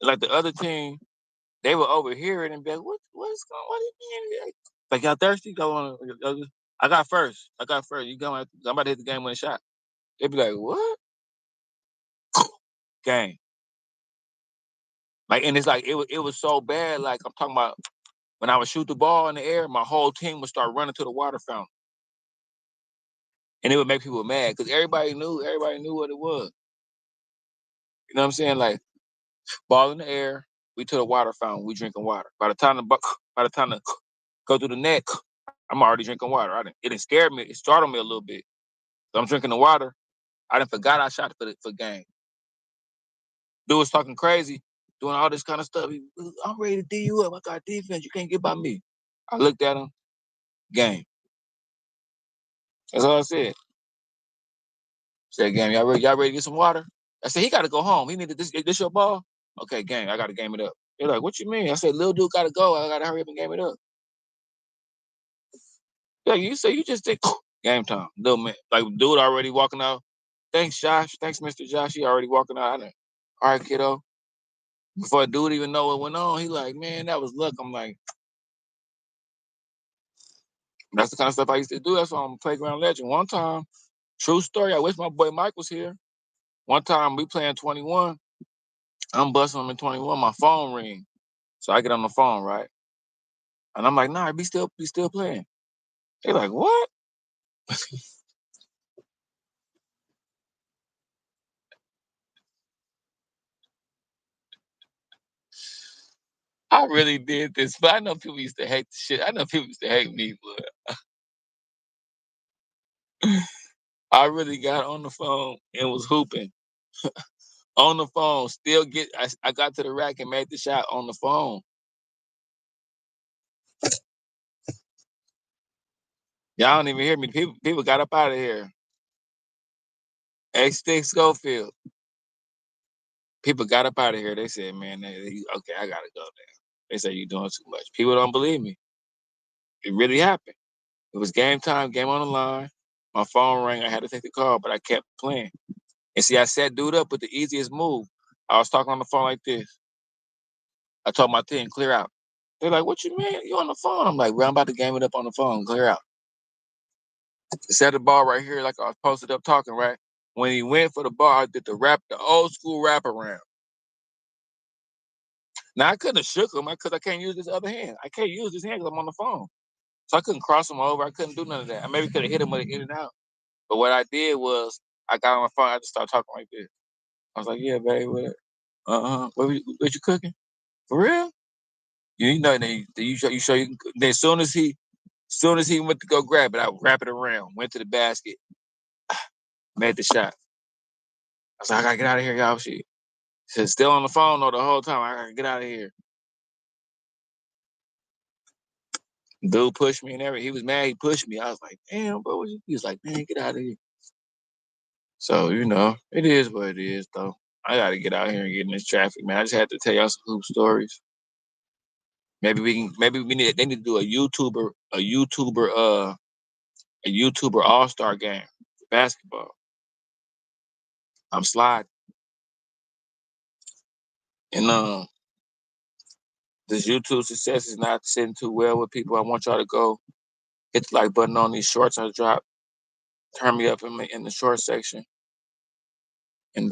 And like the other team, they would overhear it and be like, what's going on? What are you doing? Like y'all thirsty? I got first. You going? I'm about to hit the game winning shot. They'd be like, what? Game. Like, and it's like it was so bad. Like I'm talking about when I would shoot the ball in the air, my whole team would start running to the water fountain. And it would make people mad because everybody knew what it was. You know what I'm saying? Like, ball in the air, we to the water fountain, we drinking water. By the time the go through the net, I'm already drinking water. It didn't scare me. It startled me a little bit. So I'm drinking the water. I didn't forgot I shot for game. Dude was talking crazy, doing all this kind of stuff. I'm ready to D you up. I got defense. You can't get by me. I looked at him. Game. That's all I said. Said, game, y'all ready to get some water? I said, he got to go home. He needed this your ball? Okay, game, I got to game it up. They're like, what you mean? I said, little dude got to go. I got to hurry up and game it up. Yeah, you say you just did game time. Little man, like dude already walking out. Thanks, Josh. Thanks, Mr. Josh. He already walking out. All right, kiddo. Before a dude even know what went on, he like, man, that was luck. I'm like, that's the kind of stuff I used to do. That's why I'm a playground legend. One time, true story, I wish my boy Mike was here. One time we playing 21. I'm busting him in 21. My phone ring. So I get on the phone, right? And I'm like, nah, be still playing. They like, what? I really did this, but I know people used to hate the shit. I know people used to hate me, but I really got on the phone and was hooping. On the phone, I got to the rack and made the shot on the phone. Y'all don't even hear me. People got up out of here. X6 Schofield. People got up out of here. They said, man, okay, I gotta go now. They say you're doing too much. People don't believe me. It really happened. It was game time, game on the line. My phone rang. I had to take the call, but I kept playing. And see, I set dude up with the easiest move. I was talking on the phone like this. I told my team, clear out. They're like, what you mean? You on the phone? I'm like, well, I'm about to game it up on the phone. Clear out. Set the ball right here like I was posted up talking, right? When he went for the ball, I did the old school wrap around. Now, I couldn't have shook him because I can't use this other hand. I can't use this hand because I'm on the phone. So I couldn't cross him over. I couldn't do none of that. I maybe could have hit him with it in and out. But what I did was I got on my phone. I just started talking like this. I was like, yeah, babe, what? What you cooking? For real? You know, then you show you. Then as soon as he went to go grab it, I wrap it around. Went to the basket, made the shot. I was like, I gotta get out of here, y'all. She said, still on the phone though the whole time. I gotta get out of here. Dude pushed me and everything. He was mad. He pushed me. I was like, damn, bro. He was like, man, get out of here. So you know, it is what it is, though. I gotta get out here and get in this traffic, man. I just had to tell y'all some hoop stories. Maybe they need to do a YouTuber all-star game for basketball. I'm sliding. And this YouTube success is not sitting too well with people. I want y'all to go hit the like button on these shorts I dropped. Turn me up in the short section. And